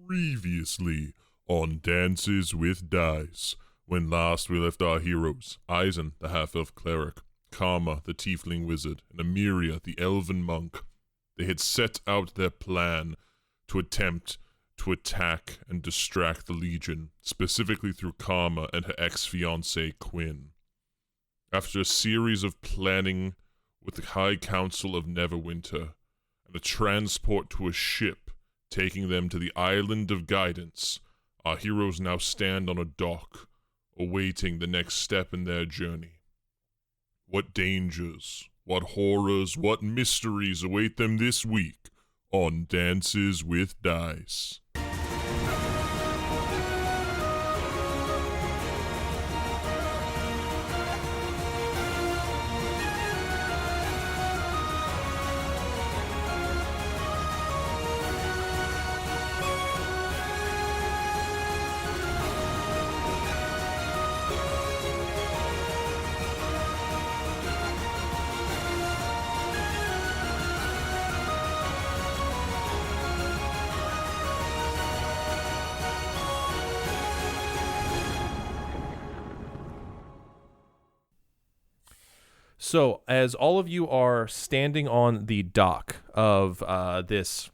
Previously on Dances with Dice. When last we left our heroes, Eisen, the half-elf cleric, Karma, the tiefling wizard, and Emiria, the elven monk, they had set out their plan to attempt to attack and distract the Legion, specifically through Karma and her ex-fiancé Quinn. After a series of planning with the High Council of Neverwinter and a transport to a ship taking them to the Island of Guidance, our heroes now stand on a dock, awaiting the next step in their journey. What dangers, what horrors, what mysteries await them this week on Dances with Dice? So, as all of you are standing on the dock of this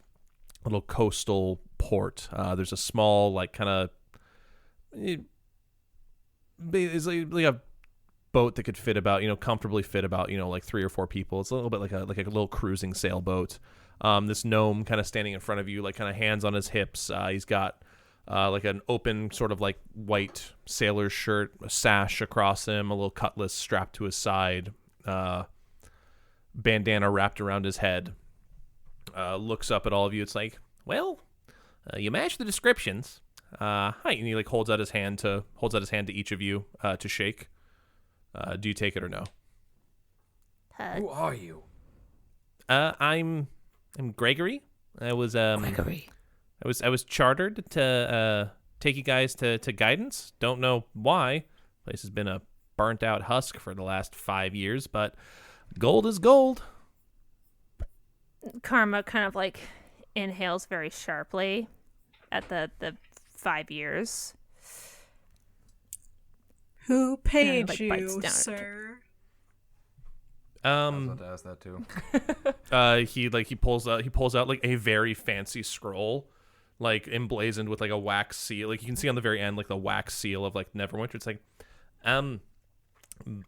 little coastal port, there's a small, like, kind of, it's like a boat that could fit about, comfortably fit about, like 3 or 4 people. It's a little bit like a little cruising sailboat. This gnome kind of standing in front of you, like kind of hands on his hips. He's got like an open sort of like white sailor's shirt, a sash across him, a little cutlass strapped to his side. Bandana wrapped around his head, looks up at all of you. It's like, well, you match the descriptions. Hi, and he like holds out his hand to each of you to shake. Do you take it or no? Who are you? I'm Gregory. Gregory. I was chartered to take you guys to Guidance. Don't know why. Place has been a burnt out husk for the last 5 years, but gold is gold. Karma kind of like inhales very sharply at the 5 years. Who paid like, you, bites down sir? I was about to ask that too. He pulls out like a very fancy scroll, like emblazoned with like a wax seal. Like you can see on the very end, like the wax seal of like Neverwinter. It's like,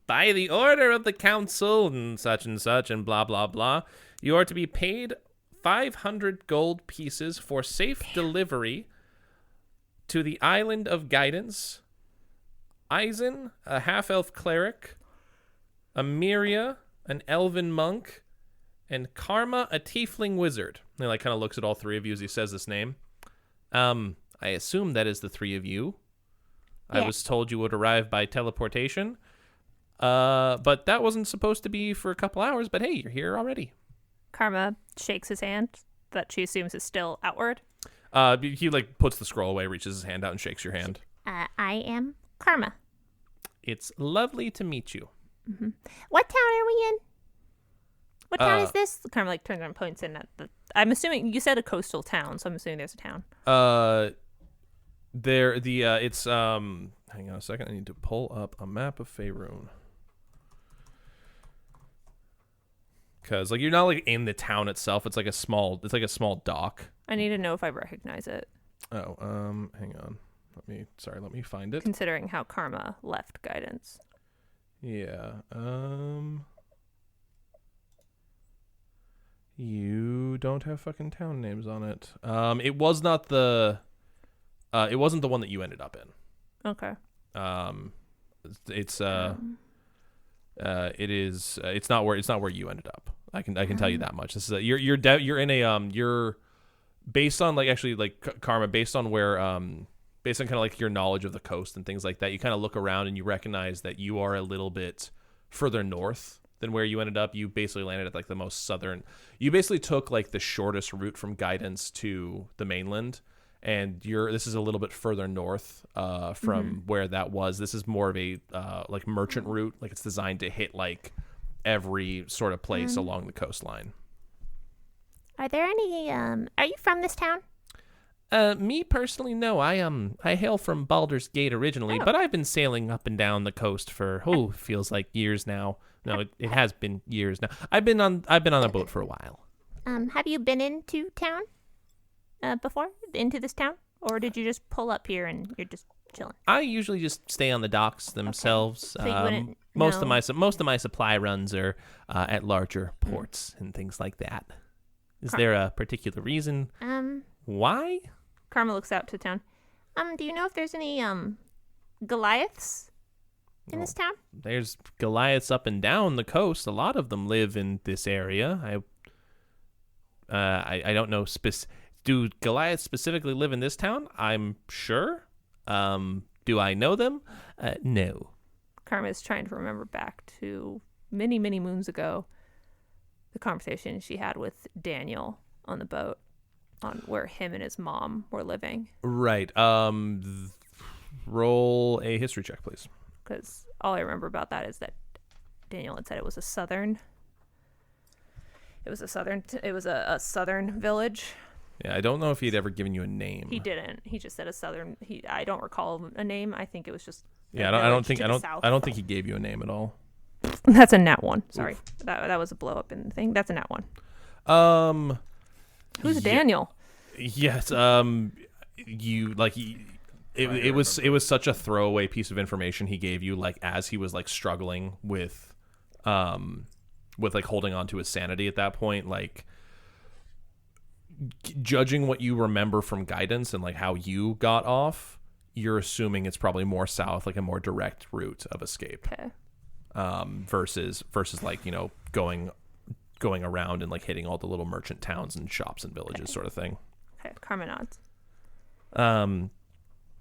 by the order of the council and such and blah blah blah, you are to be paid 500 gold pieces for safe delivery to the Island of Guidance. Eisen, a half-elf cleric, Emiria, an elven monk, and Karma, a tiefling wizard. And he like kind of looks at all 3 of you as he says this name. I assume that is the 3 of you. Yeah. I was told you would arrive by teleportation. But that wasn't supposed to be for a couple hours, but hey, you're here already. Karma shakes his hand that she assumes is still outward. He like puts the scroll away, reaches his hand out and shakes your hand. I am Karma. It's lovely to meet you. Mm-hmm. What town are we in? What town is this? Karma like turns around and points in at the... I'm assuming you said a coastal town, so I'm assuming there's a town. It's hang on a second, I need to pull up a map of Faerun. Cause like you're not like in the town itself, it's like a small dock. I need to know if I recognize it. Oh, hang on. Let me find it. Considering how Karma left Guidance. Yeah. You don't have fucking town names on it. It wasn't the one that you ended up in. Okay. It's it's not where you ended up. I can tell you that much. This is you're in a you're based on like actually like Karma, based on where based on kind of like your knowledge of the coast and things like that, you kind of look around and you recognize that you are a little bit further north than where you ended up. You basically landed at like the most southern. You basically took like the shortest route from Guidance to the mainland, and this is a little bit further north from where that was. This is more of a like merchant route. Like it's designed to hit like every sort of place along the coastline. Are there any, are you from this town? Me personally, no. I hail from Baldur's Gate originally, but I've been sailing up and down the coast for feels like years now. No, it has been years now. I've been on a boat for a while. Have you been into town before? Into this town? Or did you just pull up here and you're just chilling? I usually just stay on the docks themselves. So you wouldn't most know- of my supply runs are at larger ports and things like that. Is there a particular reason why? Karma looks out to town. Do you know if there's any Goliaths in this town? There's Goliaths up and down the coast. A lot of them live in this area. I don't know. Do Goliaths specifically live in this town? I'm sure. Do I know them? No. Karma is trying to remember back to many, many moons ago, the conversation she had with Daniel on the boat, on where him and his mom were living. Right. Roll a history check, please. Because all I remember about that is that Daniel had said it was a southern village. Yeah, I don't know if he'd ever given you a name. He didn't. He just said a southern. I don't recall a name. I think it was just. Yeah, I don't think he gave you a name at all. That's a nat one. Sorry, that was a blow up in the thing. That's a nat one. Who's Daniel? Yes. It was such a throwaway piece of information he gave you, like as he was like struggling with like holding on to his sanity at that point, like judging what you remember from guidance and like how you got off, you're assuming it's probably more south, like a more direct route of escape. Okay. Versus like, you know, going around and like hitting all the little merchant towns and shops and villages, sort of thing. Okay, Karma nods.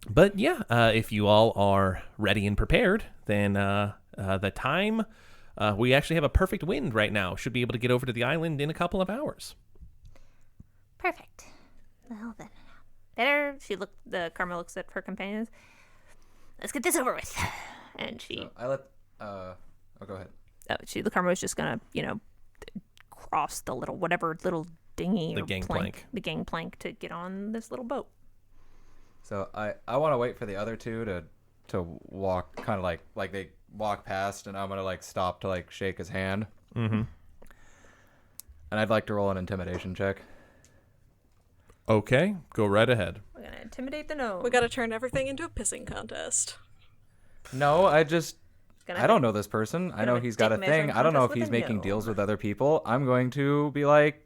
But yeah, if you all are ready and prepared, then the time we actually have a perfect wind right now. Should be able to get over to the island in a couple of hours. Perfect. Well then, better. The Karma looks at her companions. Let's get this over with. And she. So I let. Go ahead. The Karma was just gonna, cross the little dinghy, The or gangplank. the gangplank to get on this little boat. So I want to wait for the other two to walk, kind of like they walk past, and I'm gonna like stop to like shake his hand. Mm-hmm. And I'd like to roll an intimidation check. Okay, go right ahead. We're gonna intimidate the gnome. We gotta turn everything into a pissing contest. No, I don't know this person. I know he's got a dick thing. measuring I don't know if contest he's with a making gnome. deals with other people. I'm going to be like,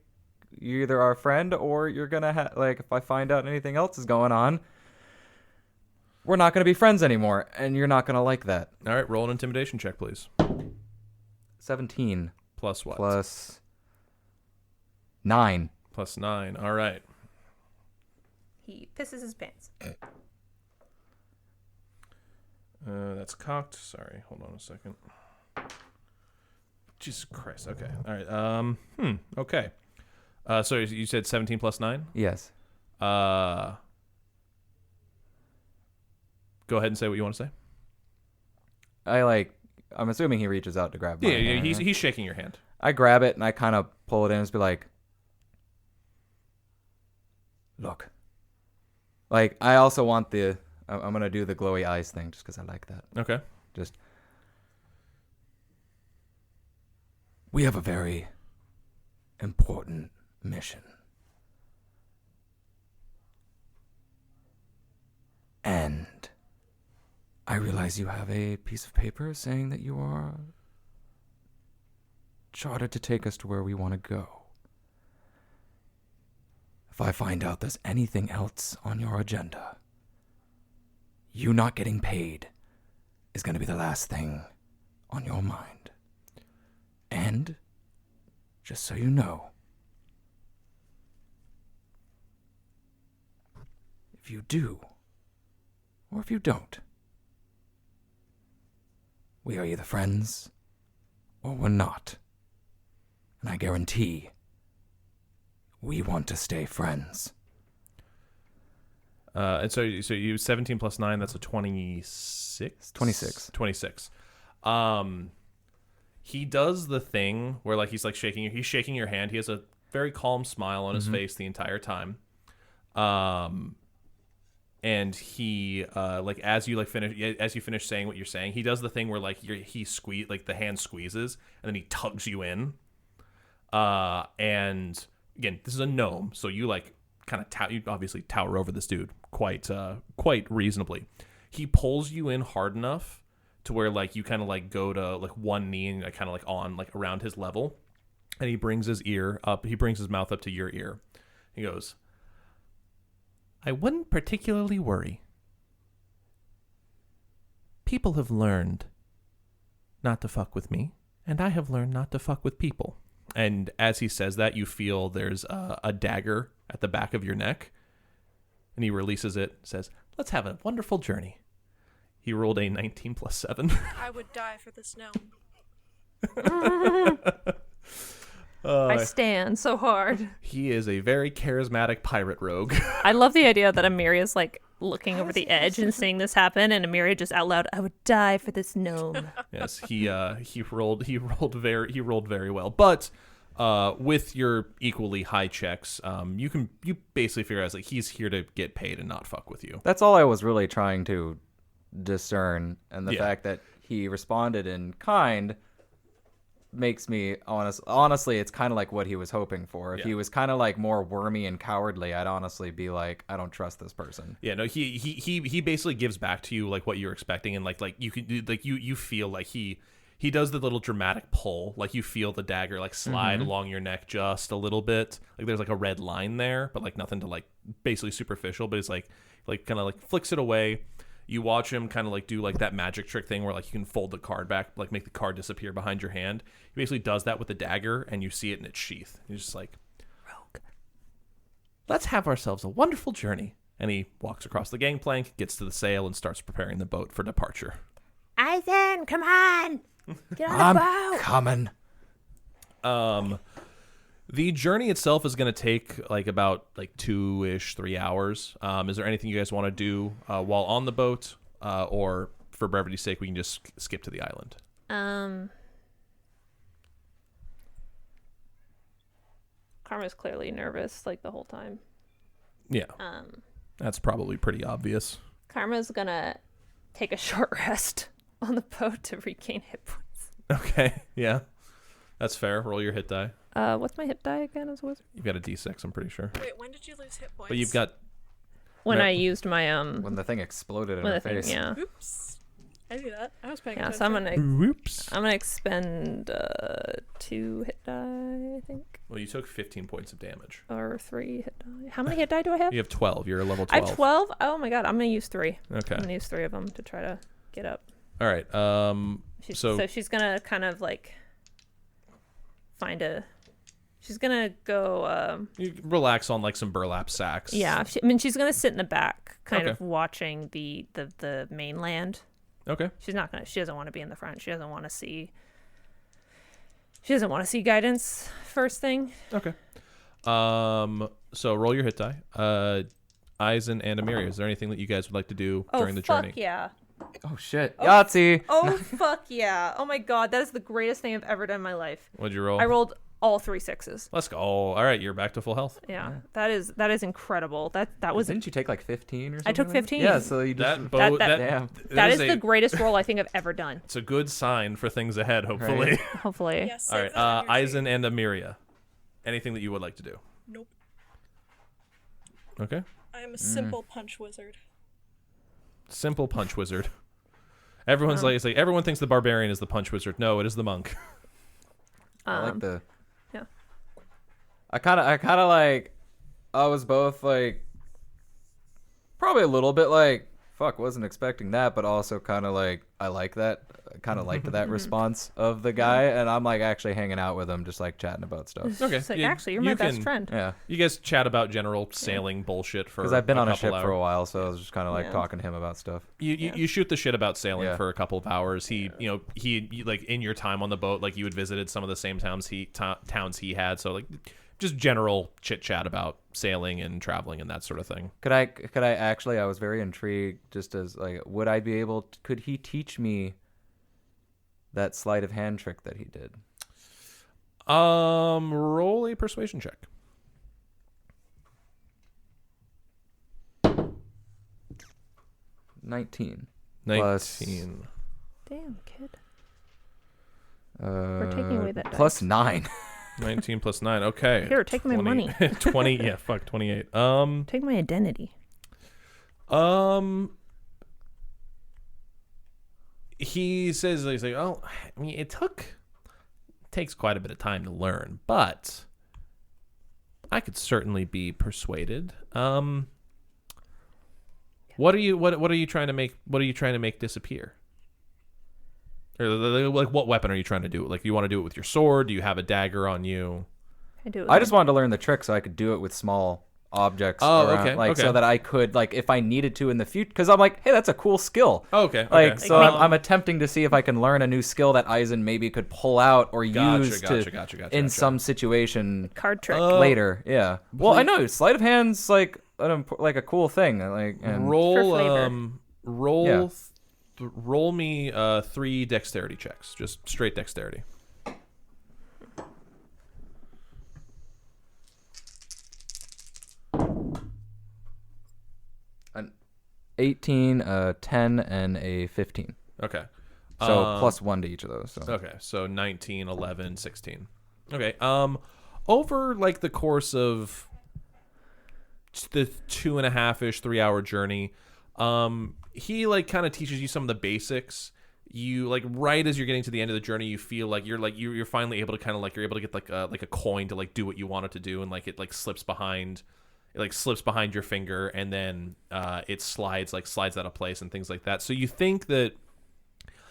you're either our friend or you're gonna like, if I find out anything else is going on, we're not gonna be friends anymore, and you're not gonna like that. All right, roll an intimidation check, please. 17 Plus what? plus 9. Plus 9. All right. He pisses his pants. That's cocked. Sorry, hold on a second. Jesus Christ. Okay. All right. Okay. So you said 17 plus 9? Yes. Go ahead and say what you want to say. I'm assuming he reaches out to grab my Yeah, hand. he's shaking your hand. I grab it and I kind of pull it in and just be like, look. Like, I also want I'm going to do the glowy eyes thing just because I like that. Okay. We have a very important mission. And I realize you have a piece of paper saying that you are chartered to take us to where we want to go. If I find out there's anything else on your agenda, you not getting paid is going to be the last thing on your mind. And, just so you know, if you do, or if you don't, we are either friends or we're not. And I guarantee we want to stay friends. And so you 17 plus 9, that's a 26? 26. 26. He does the thing where like he's shaking your hand. He has a very calm smile on his face the entire time. And he like as you finish saying what you're saying, he does the thing where like the hand squeezes and then he tugs you in. And again, this is a gnome, so you like kind of you obviously tower over this dude quite reasonably. He pulls you in hard enough to where like you kind of like go to like one knee and kind of like on like around his level, and he brings his mouth up to your ear. He goes, I wouldn't particularly worry. People have learned not to fuck with me, and I have learned not to fuck with people. And as he says that, you feel there's a dagger at the back of your neck, and he releases it, says, let's have a wonderful journey. He rolled a 19 plus 7. I would die for this gnome. I stand so hard. He is a very charismatic pirate rogue. I love the idea that Amiria's like looking over the edge and seeing this happen, and Amiria just out loud, I would die for this gnome. Yes, he rolled very well. But with your equally high checks, you basically figure out like he's here to get paid and not fuck with you. That's all I was really trying to discern, and the Yeah. fact that he responded in kind makes me honestly it's kind of like what he was hoping for. If he was kind of like more wormy and cowardly, I'd honestly be like, I don't trust this person. Yeah, no, he basically gives back to you like what you're expecting, and like you can like you feel like he does the little dramatic pull, like you feel the dagger like slide along your neck just a little bit, like there's like a red line there, but like nothing to like basically superficial, but it's like kind of like flicks it away. You watch him kind of like do like that magic trick thing where like you can fold the card back, like make the card disappear behind your hand. He basically does that with the dagger, and you see it in its sheath. He's just like, rogue, let's have ourselves a wonderful journey. And he walks across the gangplank, gets to the sail, and starts preparing the boat for departure. Eisen, come on! Get on the boat! Coming. The journey itself is going to take like about like 3 hours. Is there anything you guys want to do while on the boat, or for brevity's sake, we can just skip to the island? Karma's clearly nervous like the whole time. Yeah, that's probably pretty obvious. Karma's gonna take a short rest on the boat to regain hit points. Okay, yeah, that's fair. Roll your hit die. What's my hit die again as a wizard? You've got a D6, I'm pretty sure. Wait, when did you lose hit points? But you've got When No. I used my When the thing exploded in when her the thing, face. yeah. Oops. I knew that. I was paying Yeah, attention. so whoops. I'm gonna expend 2 hit die, I think. Well, you took 15 points of damage. Or 3 hit die. How many hit die do I have? You have 12. You're a level I 12. have 12? Oh my god, I'm gonna use 3. Okay. I'm gonna use 3 of them to try to get up. All right. So she's gonna kind of like she's gonna go You relax on like some burlap sacks. yeah, she's gonna sit in the back kind of Okay. watching the mainland. Okay. She doesn't want to be in the front. She doesn't want to see guidance first thing. Okay. So roll your hit die. Eisen and Amiria, is there anything that you guys would like to do during the journey? Yeah. Oh shit. Yahtzee. Oh fuck yeah. Oh my god, that is the greatest thing I've ever done in my life. What'd you roll? I rolled all 3 6s. Let's go. All right, you're back to full health. Yeah. That is incredible. That was Didn't you take like 15 or something? I took like that? 15. Yeah, so you just That boat. that- damn. that is a, the greatest roll I think I've ever done. It's a good sign for things ahead, hopefully. Right. Hopefully. Yes. All right, Eisen and Amiria, anything that you would like to do? Nope. Okay. I am a simple punch wizard. Simple punch wizard. Everyone's like, it's like everyone thinks the barbarian is the punch wizard. No, it is the monk. I like the. yeah. I kind of like. I was both like. Probably a little bit like, fuck, wasn't expecting that, but also kind of like, I like that. I kind of liked that response of the guy, and I'm like actually hanging out with him, just like chatting about stuff. Okay. It's like, you- actually, you're my you best can- friend. Yeah, You guys chat about general sailing bullshit for because I've been on a couple ship for a hours. while, so I was just kind of like Yeah. talking to him about stuff. You shoot the shit about sailing Yeah. for a couple of hours. He like in your time on the boat, like you had visited some of the same towns he had. So like just general chit chat about sailing and traveling and that sort of thing. Could I actually? I was very intrigued. Just as like, would I be able? Could he teach me that sleight of hand trick that he did? Roll a persuasion check. 19. 19. Damn, kid. We're taking away that plus dice. 9. 19 plus 9. Okay. Here, take my money. 20. Yeah, fuck, 28. Take my identity. He says, he's like, oh, I mean, takes quite a bit of time to learn, but I could certainly be persuaded. What are you trying to make disappear? Or like, what weapon are you trying to do? Like, you want to do it with your sword? Do you have a dagger on you? I just wanted to learn the trick so I could do it with small objects. Okay. So that I could, like, if I needed to in the future, because I'm like, hey, that's a cool skill. Okay. Like, so I'm attempting to see if I can learn a new skill that Eisen maybe could pull out or use in some situation Card trick. later. Yeah. Well, I know sleight of hand's like a cool thing. Like, and roll me 3 dexterity checks, just straight dexterity. 18, 10, and a 15. Okay. So plus 1 to each of those. So. Okay, so 19, 11, 16. Okay. Over like the course of the 2.5-ish, 3-hour journey, he like kind of teaches you some of the basics. You like right as you're getting to the end of the journey, you feel like you're finally able to kind of like you're able to get like a coin to like do what you want it to do, and like it like slips behind your finger, and then it slides out of place and things like that. So you think that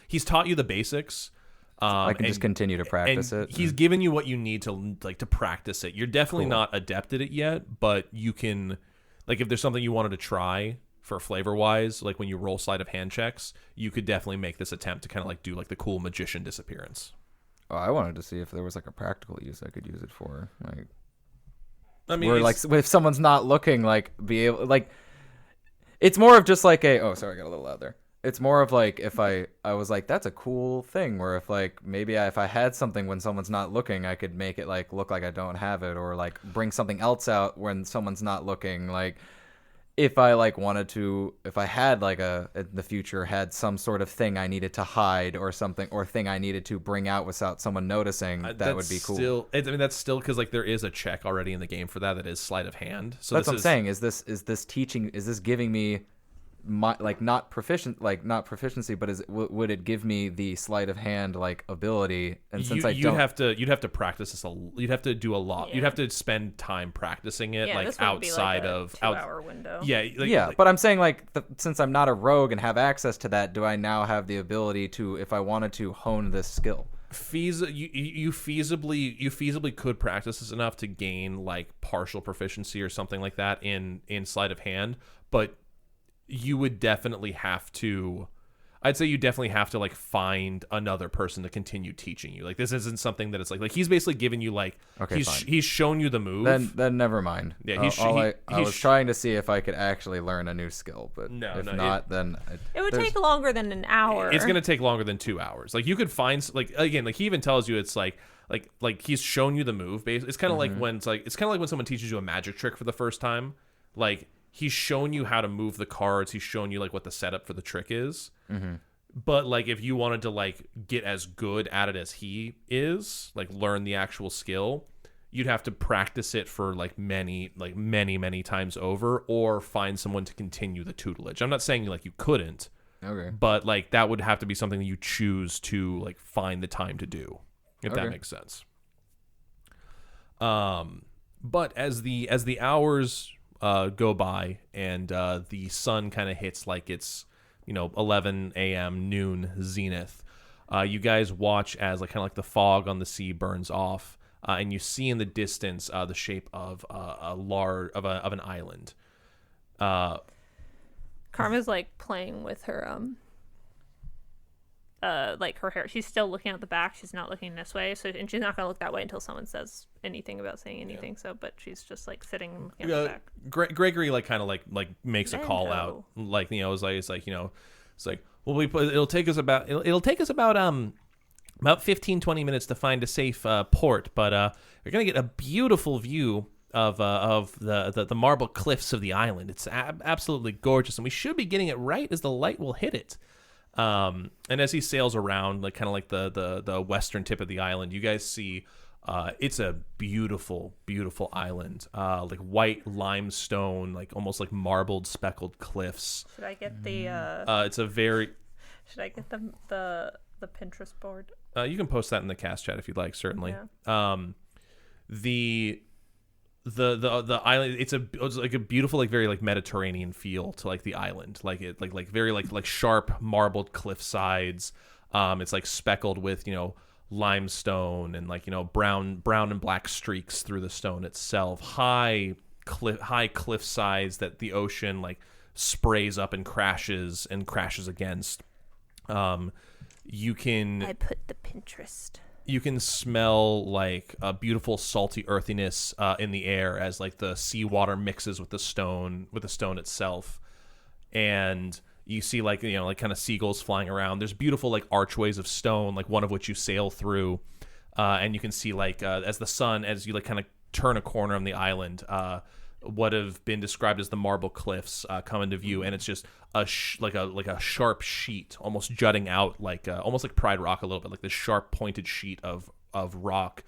he's taught you the basics. I can just continue to practice and it. He's given you what you need to like to practice it. You're definitely not adept at it yet, but you can, like, if there's something you wanted to try for flavor wise, like when you roll sleight of hand checks, you could definitely make this attempt to kind of like do like the cool magician disappearance. Oh, I wanted to see if there was like a practical use I could use it for, like. I mean, where, like, if someone's not looking, like, be able, like, it's more of just like a, oh, sorry, I got a little loud there. It's more of like, if I was like, that's a cool thing, where if like, maybe if I had something when someone's not looking, I could make it like look like I don't have it, or like bring something else out when someone's not looking. Like, if I like wanted to, if I had like in the future had some sort of thing I needed to hide or something, or thing I needed to bring out without someone noticing, that would be cool. That's still because like there is a check already in the game for that is sleight of hand. So that's what I'm saying. Is this giving me my not proficiency, but would it give me the sleight of hand like ability? And since you'd have to practice this you'd have to do a lot. Yeah. You'd have to spend time practicing it, like this outside be like of 2-hour window. Yeah, but I'm saying like since I'm not a rogue and have access to that, do I now have the ability to, if I wanted to, hone this skill? You feasibly could practice this enough to gain like partial proficiency or something like that in sleight of hand, but you would definitely have to, I'd say you definitely have to like find another person to continue teaching you. Like, this isn't something that it's like he's basically giving you like, okay, he's shown you the move. Then never mind. Yeah, I was trying to see if I could actually learn a new skill, but then it would take longer than an hour. It's gonna take longer than 2 hours. Like, you could find like, again, like he even tells you it's like he's shown you the move. It's kind of like when when someone teaches you a magic trick for the first time. Like, he's shown you how to move the cards. He's shown you like what the setup for the trick is. Mm-hmm. But like, if you wanted to like get as good at it as he is, like learn the actual skill, you'd have to practice it for like many times over, or find someone to continue the tutelage. I'm not saying like you couldn't, okay, but like that would have to be something that you choose to like find the time to do, if that makes sense. But as the hours go by and the sun kind of hits like it's 11 a.m. noon zenith, you guys watch as like kind of like the fog on the sea burns off, and you see in the distance the shape of an island. Karma's like playing with her like her hair. She's still looking at the back. She's not looking this way. So, and she's not gonna look that way until someone says anything about saying anything. Yeah. So, but she's just like sitting and looking at the back. Gregory like kind of like makes a call out. Like, it's like well, it'll take us about 15-20 minutes to find a safe port, but we're gonna get a beautiful view of the marble cliffs of the island. It's absolutely gorgeous, and we should be getting it right as the light will hit it. And as he sails around, like kind of like the western tip of the island, you guys see it's a beautiful, beautiful island. Like white limestone, like almost like marbled, speckled cliffs. Should I get the It's a very. should I get the Pinterest board? You can post that in the cast chat if you'd like, certainly. Yeah. The island, it's like a beautiful, like very like Mediterranean feel to like the island, like it like very like sharp marbled cliff sides. It's like speckled with limestone and like brown and black streaks through the stone itself. High cliff sides that the ocean like sprays up and crashes against. You can I put the Pinterest. You can smell like a beautiful salty earthiness in the air as like the seawater mixes with the stone itself, and you see like like kind of seagulls flying around. There's beautiful like archways of stone, like one of which you sail through, and you can see like as you like kind of turn a corner on the island, what have been described as the marble cliffs come into view, and it's just like a sharp sheet, almost jutting out, like almost like Pride Rock a little bit, like this sharp pointed sheet of rock,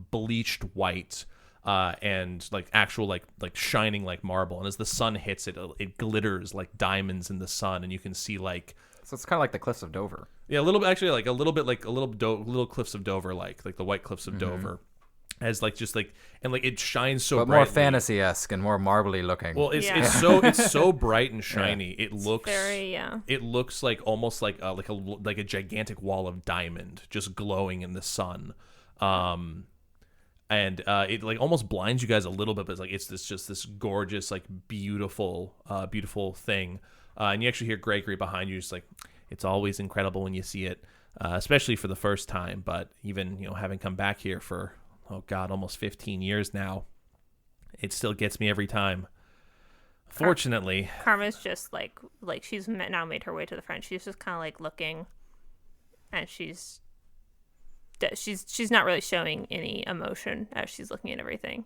bleached white, and like actual like shining like marble. And as the sun hits it, it glitters like diamonds in the sun, and you can see like. So it's kind of like the Cliffs of Dover. Yeah, a little bit actually, like a little bit like little cliffs of Dover, like the White Cliffs of Dover. As like just like and like it shines so but brightly. more fantasy-esque and more marbly looking. Well, it's Yeah. it's so bright and shiny. It looks Very It looks like almost like a gigantic wall of diamond just glowing in the sun, and it like almost blinds you guys a little bit. But it's like it's this gorgeous like beautiful thing, and you actually hear Gregory behind you. Just like it's always incredible when you see it, especially for the first time. But even having come back here for almost 15 years now, it still gets me every time. Fortunately, Karma's just like she's now made her way to the front. She's just kind of like looking, and she's not really showing any emotion as she's looking at everything.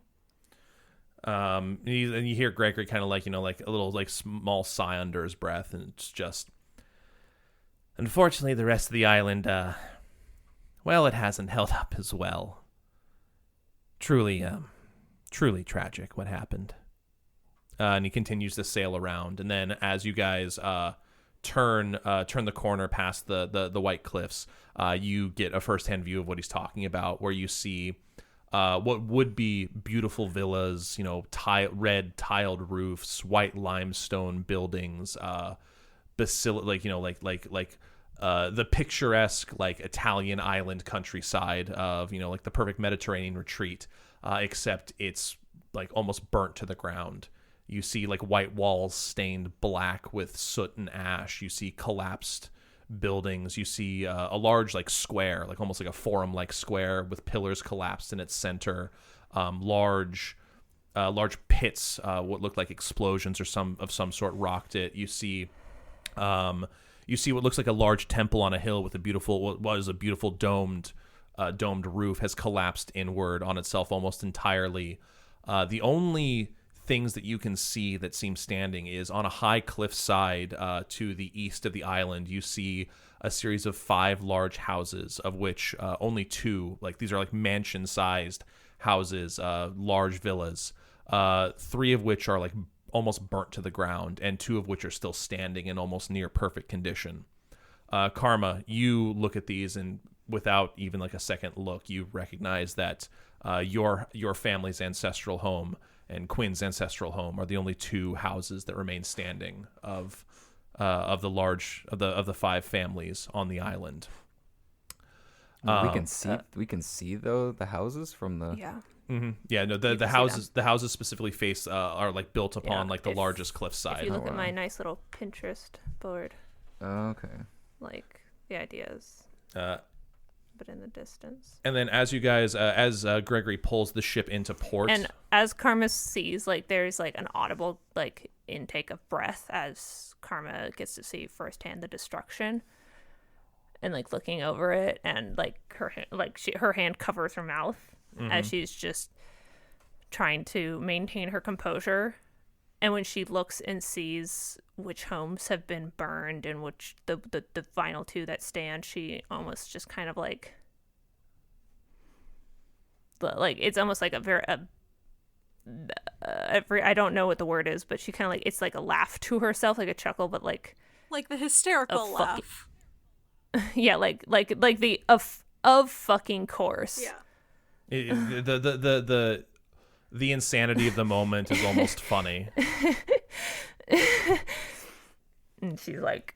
and you hear Gregory kind of like like a little like small sigh under his breath, and it's just, unfortunately, the rest of the island, well, it hasn't held up as well. Truly tragic what happened. And he continues to sail around, and then as you guys turn the corner past the White Cliffs, you get a first-hand view of what he's talking about, where you see what would be beautiful villas, red tiled roofs, white limestone buildings, the picturesque like Italian island countryside of like the perfect Mediterranean retreat, except it's like almost burnt to the ground. You see like white walls stained black with soot and ash. You see collapsed buildings. You see a large like square, like almost like a forum like square with pillars collapsed in its center. Large pits, what looked like explosions or some sort rocked it. You see what looks like a large temple on a hill with what was a beautiful domed roof has collapsed inward on itself almost entirely. The only things that you can see that seem standing is on a high cliff side to the east of the island. You see a series of 5 large houses, of which only 2, like these are like mansion-sized houses, large villas, 3 of which are like almost burnt to the ground, and 2 of which are still standing in almost near perfect condition. Karma, you look at these, and without even like a second look, you recognize that your family's ancestral home and Quinn's ancestral home are the only 2 houses that remain standing of the 5 families on the island. We can see though the houses from the. Yeah. Mm-hmm. Yeah, no, the houses specifically face are like built upon like the largest cliff side. If you look at my nice little Pinterest board, Okay. like the ideas, but in the distance. And then as you guys, as Gregory pulls the ship into port, And as Karma sees, like there's like an audible like intake of breath as Karma gets to see firsthand the destruction, and like looking over it, and like her hand covers her mouth as she's just trying to maintain her composure. And when she looks and sees which homes have been burned and which the final two that stand, she almost just kind of like it's almost like I don't know what the word is, but she kind of like, it's like a laugh to herself, like a chuckle, but like Like the hysterical laugh. yeah, like the of fucking course. Yeah. The insanity of the moment is almost funny. And she's like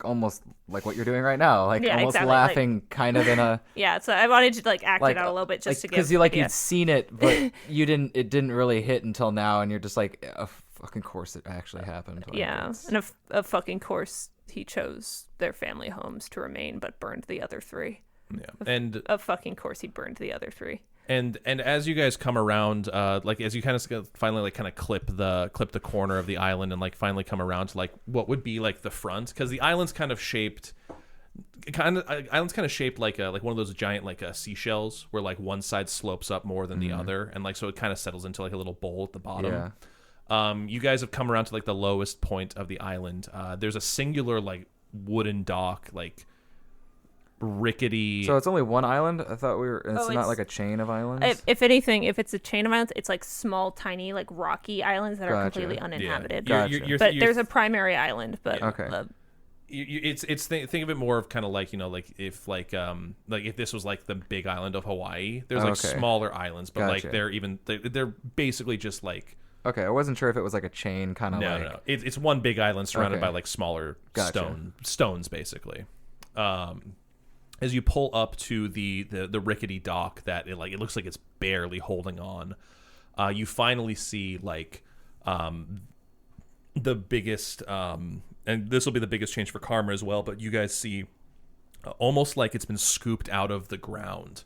almost like what you're doing right now, like Yeah, almost exactly, laughing, kind of in a yeah. So I wanted to like act like it out a little bit just to give because you'd seen it, but it didn't really hit until now, and you're just like, a fucking course it actually happened. Like, yeah, and of fucking course he chose their family homes to remain, but burned the other three. Yeah, and Of fucking course he burned the other three. And as you guys come around, like as you kind of finally like kind of clip the corner of the island and like finally come around to like what would be like the front, because the island's kind of shaped like one of those giant like seashells where like one side slopes up more than the other, and like so it kind of settles into like a little bowl at the bottom. Yeah. You guys have come around to like the lowest point of the island. There's a singular like wooden dock, like rickety. So it's only one island? I thought it's not it's- like a chain of islands. If anything, if it's a chain of islands, it's like small, tiny, like rocky islands that are Gotcha. completely uninhabited. Gotcha. But there's a primary island. But Okay. Think of it more of kind of like, you know, like if if this was like the big island of Hawaii, there's like Okay. smaller islands, but like Gotcha. they're basically just like Okay, I wasn't sure if it was like a chain kind of like. no. It's one big island surrounded Okay. by like smaller Gotcha. stones basically. As you pull up to the rickety dock that it looks like it's barely holding on, you finally see like the biggest and this will be the biggest change for Karma as well, but you guys see almost like it's been scooped out of the ground.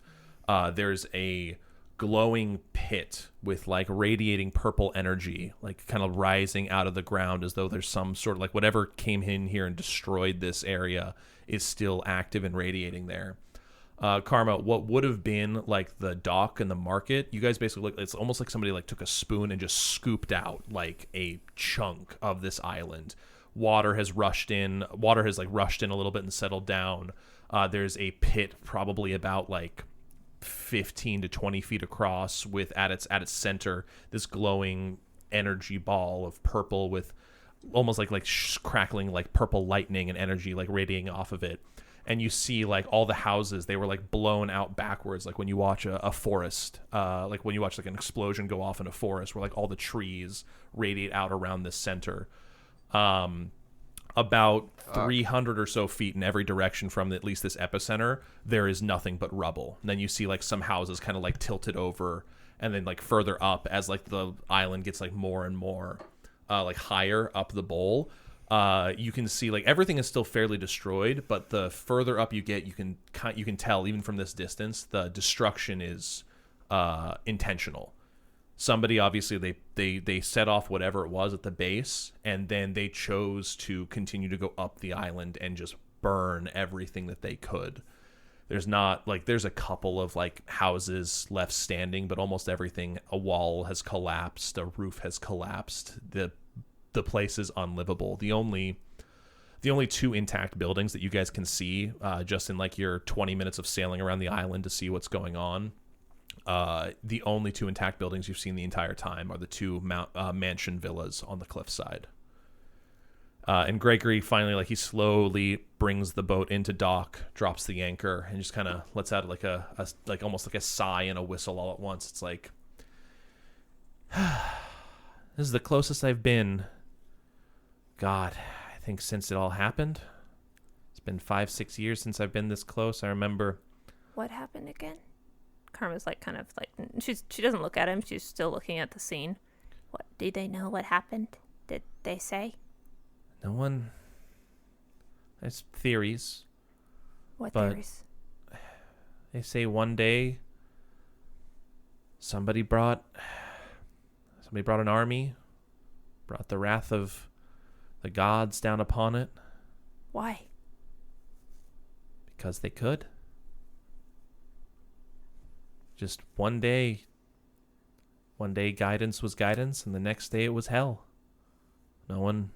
There's a glowing pit with like radiating purple energy, like kind of rising out of the ground, as though there's some sort of like whatever came in here and destroyed this area is still active and radiating there. Karma, what would have been like the dock and the market, you guys basically it's almost like somebody like took a spoon and just scooped out like a chunk of this island. Water has rushed in a little bit and settled down. There's a pit probably about like 15 to 20 feet across, with at its center this glowing energy ball of purple with almost like crackling like purple lightning and energy like radiating off of it. And you see like all the houses, they were like blown out backwards, like when you watch a forest, like when you watch like an explosion go off in a forest, where like all the trees radiate out around this center. About 300 or so feet in every direction from at least this epicenter, there is nothing but rubble. And then you see like some houses kind of like tilted over, and then like further up as like the island gets like more and more like higher up the bowl, you can see like everything is still fairly destroyed, but the further up you get, you can tell even from this distance the destruction is intentional. Somebody obviously they set off whatever it was at the base, and then they chose to continue to go up the island and just burn everything that they could. There's a couple of like houses left standing, but almost everything, a wall has collapsed, a roof has collapsed. The place is unlivable. The only two intact buildings that you guys can see just in like your 20 minutes of sailing around the island to see what's going on, the only two intact buildings you've seen the entire time are the two mansion villas on the cliffside. And Gregory finally, like, he slowly brings the boat into dock, drops the anchor, and just kind of lets out like a almost like a sigh and a whistle all at once. It's like, this is the closest I've been. God, I think since it all happened. It's been 5-6 years since I've been this close. I remember. What happened again? Karma's like kind of like she doesn't look at him. She's still looking at the scene. What, do they know what happened? Did they say? No one. There's theories. What But- theories? They say one day somebody brought an army, brought the wrath of the gods down upon it Why? because they could. Just one day one day guidance was guidance, and the next day it was hell. No one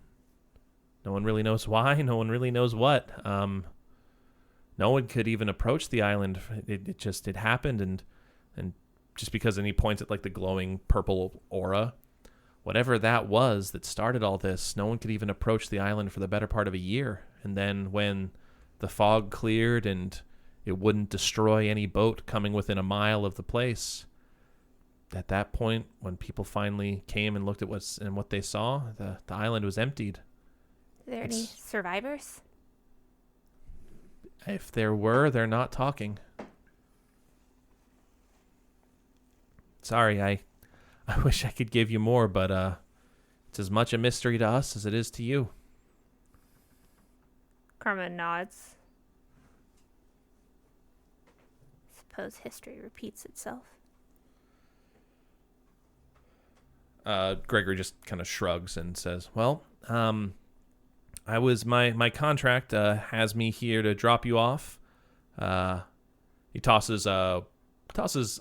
really knows why. No one really knows what. No one could even approach the island. It happened, and just because, and he points at like the glowing purple aura, whatever that was that started all this, no one could even approach the island for the better part of a year. And then when the fog cleared and it wouldn't destroy any boat coming within a mile of the place, at that point, when people finally came and looked at what they saw, the island was emptied. Are there any survivors? If there were, they're not talking. Sorry, I wish I could give you more, but it's as much a mystery to us as it is to you. Karma nods. Suppose history repeats itself. Gregory just kind of shrugs and says, well, I was my contract has me here to drop you off. He tosses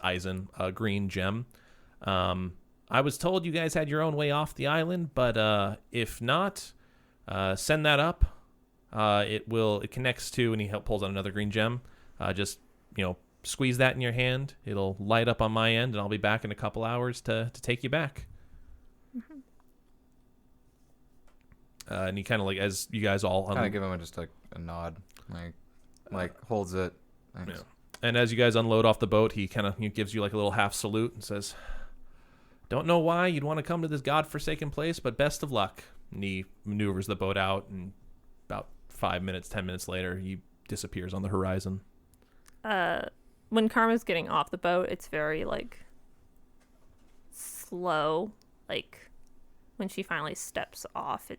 Eisen a green gem. I was told you guys had your own way off the island, but if not, send that up. It connects to, and he pulls out another green gem. Just squeeze that in your hand. It'll light up on my end, and I'll be back in a couple hours to take you back. Mm-hmm. And he kind of like, as you guys all Kind of give him just like a nod, like holds it. Thanks. Yeah. And as you guys unload off the boat, he kind of gives you like a little half salute and says, "Don't know why you'd want to come to this godforsaken place, but best of luck." And he maneuvers the boat out, and about 10 minutes later, he disappears on the horizon. When Karma's getting off the boat, it's very like slow. Like when she finally steps off,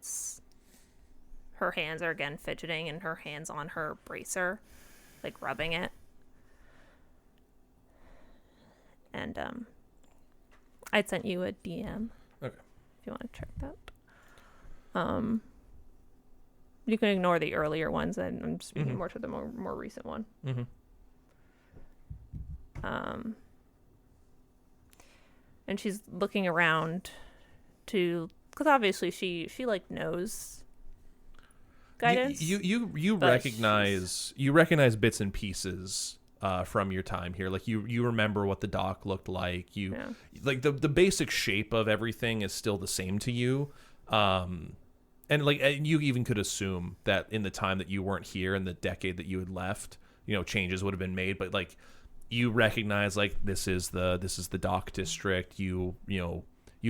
her hands are again fidgeting, and her hands on her bracer, like rubbing it. And I'd sent you a DM. Okay. If you want to check that. You can ignore the earlier ones, and I'm speaking more to the more recent one. Mm-hmm. And she's looking around because obviously she like knows guidance. You recognize bits and pieces from your time here. Like you remember what the dock looked like. Like the basic shape of everything is still the same to you. And you even could assume that in the time that you weren't here, in the decade that you had left, changes would have been made. But like you recognize, like this is the dock district. You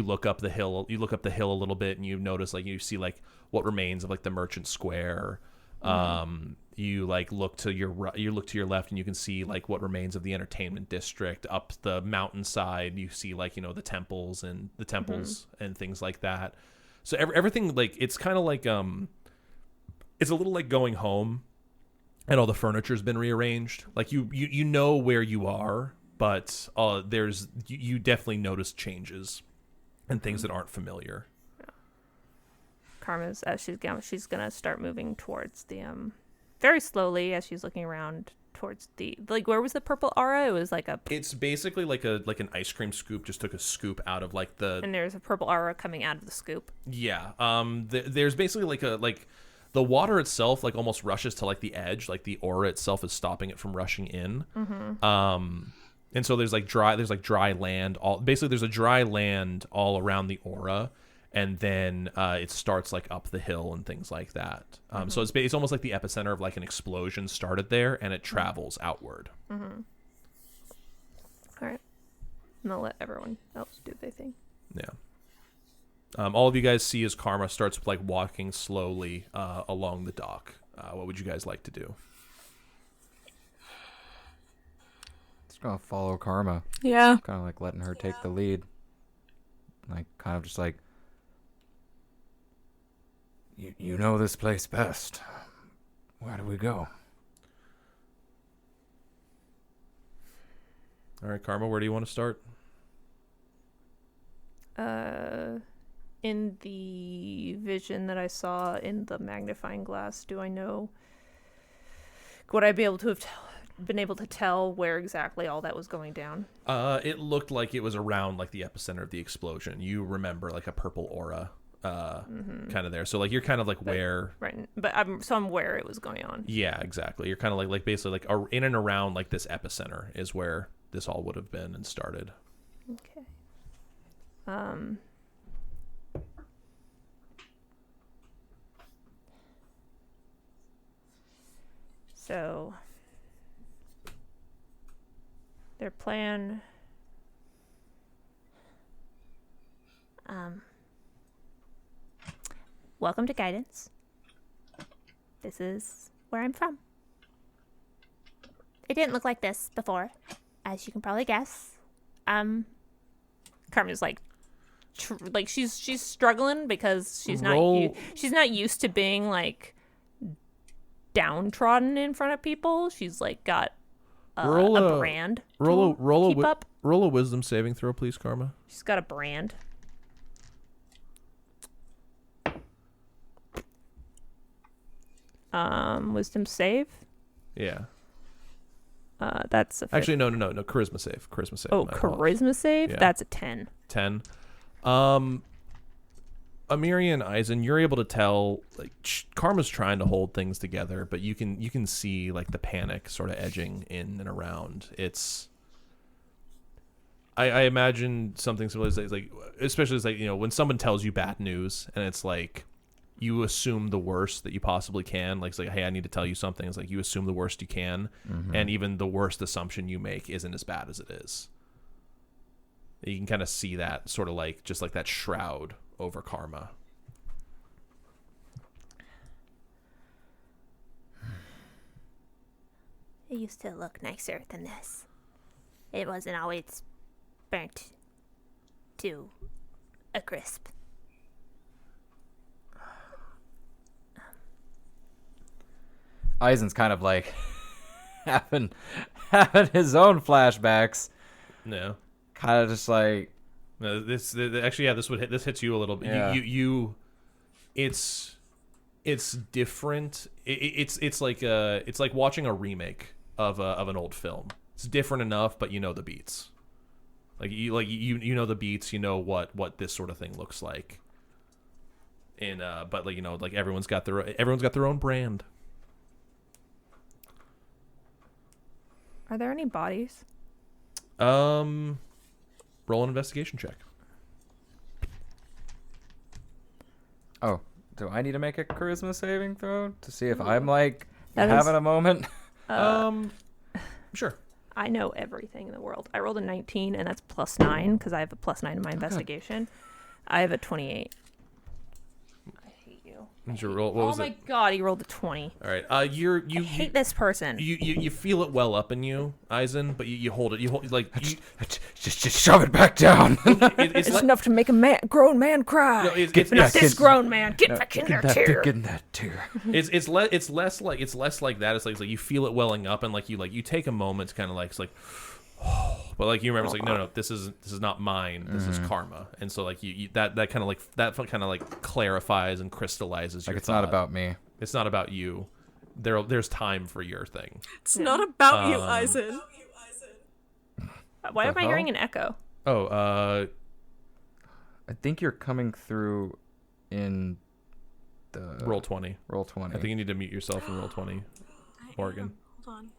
look up the hill. You look up the hill a little bit, and you notice like you see like what remains of like the Merchant Square. You like look to your left, and you can see like what remains of the entertainment district. Up the mountainside, you see like the temples and things like that. So everything, like, it's kind of like it's a little like going home, and all the furniture's been rearranged. Like you know where you are, but you definitely notice changes and things that aren't familiar. Yeah. Karma's as she's gonna start moving towards the very slowly as she's looking around towards the, like, where was the purple aura? It was like it's basically like an ice cream scoop. Just took a scoop out of like and there's a purple aura coming out of the scoop. Yeah. There's basically like the water itself like almost rushes to like the edge, like the aura itself is stopping it from rushing in. And so there's dry land there's a dry land all around the aura, and then it starts like up the hill and things like that. So it's almost like the epicenter of like an explosion started there, and it travels outward. All right. And I'll let everyone else do their thing. Yeah. All of you guys see as Karma starts like walking slowly along the dock. What would you guys like to do? Just gonna follow Karma. Yeah. Kind of like letting her take the lead. Like kind of just like, you know this place best. Where do we go? All right, Karma, where do you want to start? In the vision that I saw in the magnifying glass, do I know? Would I be able to have been able to tell where exactly all that was going down? It looked like it was around like the epicenter of the explosion. You remember like a purple aura kind of there. So like you're kind of like where Right, but I'm where it was going on. Yeah, exactly. You're kind of like basically like in and around like this epicenter is where this all would have been and started. Okay. So their plan. Welcome to Guidance. This is where I'm from. It didn't look like this before, as you can probably guess. Carmen's like she's struggling because she's Roll- she's not used to being like downtrodden in front of people. She's like got Roll a a- brand. Roll to keep up. roll a wisdom saving throw, please, Karma. She's got a brand. Wisdom save. Yeah. That's a Actually, no. Charisma save. Charisma save. Oh, My apologies. charisma save. Yeah. That's a 10. 10. Amiri and Eisen, you're able to tell like Karma's trying to hold things together, but you can see like the panic sort of edging in and around. It's I imagine something similar is like especially as like when someone tells you bad news and it's like you assume the worst that you possibly can. Like it's like, hey, I need to tell you something. It's like you assume the worst you can, and even the worst assumption you make isn't as bad as it is. You can kind of see that sort of like just like that shroud over Karma. It used to look nicer than this. It wasn't always burnt to a crisp. Eisen's kind of like having his own flashbacks. No. Kind of just like No, this actually, yeah, this hits you a little bit. Yeah. You it's different. It's like watching a remake of an old film. It's different enough, but you know the beats. You know the beats. You know what this sort of thing looks like. And but like everyone's got their own brand. Are there any bodies? Roll an investigation check. Oh, do I need to make a charisma saving throw to see if I'm like That is- having a moment? Sure. I know everything in the world. I rolled a 19, and that's +9 because I have a +9 in my investigation. I have a 28. I hate you. What's your roll? What was Oh my it? god, he rolled a 20. All right. You I hate this person. you feel it well up in you, Eisen, but you hold it. You hold like Just shove it back down. it's It's like, enough to make a grown man cry. no, it's Get Not back this in. grown man. Get back in there, too. Get in that tear. it's less like that. It's like you feel it welling up and you take a moment to kind of like it's like, but like you remember it's like no, this is not mine. This is Karma, and so like you that kind of like clarifies and crystallizes. Like your it's not thought. about me. It's not about you. There's time for your thing. It's not about you, Eisen. Why am I hell? hearing an echo? Oh, I think you're coming through in the roll 20. Roll 20. I think you need to mute yourself in roll 20. Morgan. Hold on.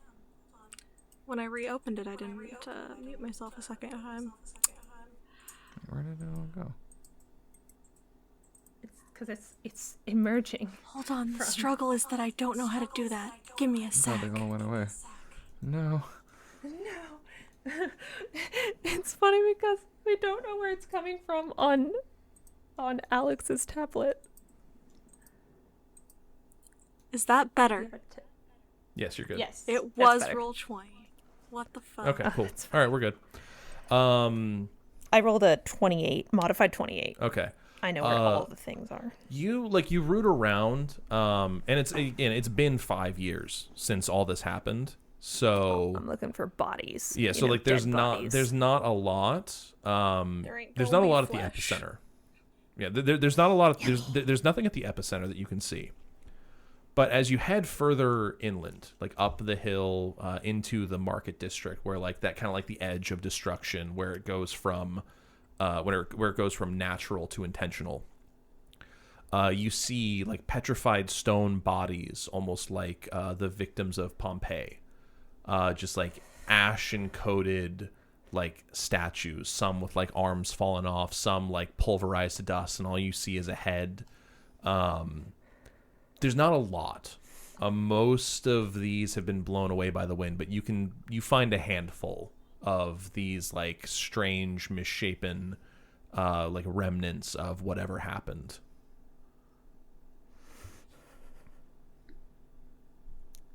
When I reopened it, I didn't mute myself a second time. Where did it all go? Because it's emerging. Hold on. The struggle is that I don't know how to do that. Give me a Oh, sec. they all went away. No. It's funny because we don't know where it's coming from on Alex's tablet. Is that better? Yes, you're good. Yes. It that's was better. roll 20. What the fuck? Okay, cool. All right, we're good. I rolled a 28, modified 28. Okay. I know where all of the things are. You root around, and it's been 5 years since all this happened. So I'm looking for bodies. yeah, so like there's not a lot. ain't There's gonna not a be lot at the flesh. epicenter. Yeah, there's not a lot of there's nothing at the epicenter that you can see. But as you head further inland, like up the hill into the market district, where like that kind of like the edge of destruction, where it goes from where it goes from natural to intentional, you see like petrified stone bodies, almost like the victims of Pompeii, just like ashen coated like statues, some with like arms falling off, some like pulverized to dust, and all you see is a head. There's not a lot. Most of these have been blown away by the wind, but you find a handful of these like strange, misshapen, like remnants of whatever happened.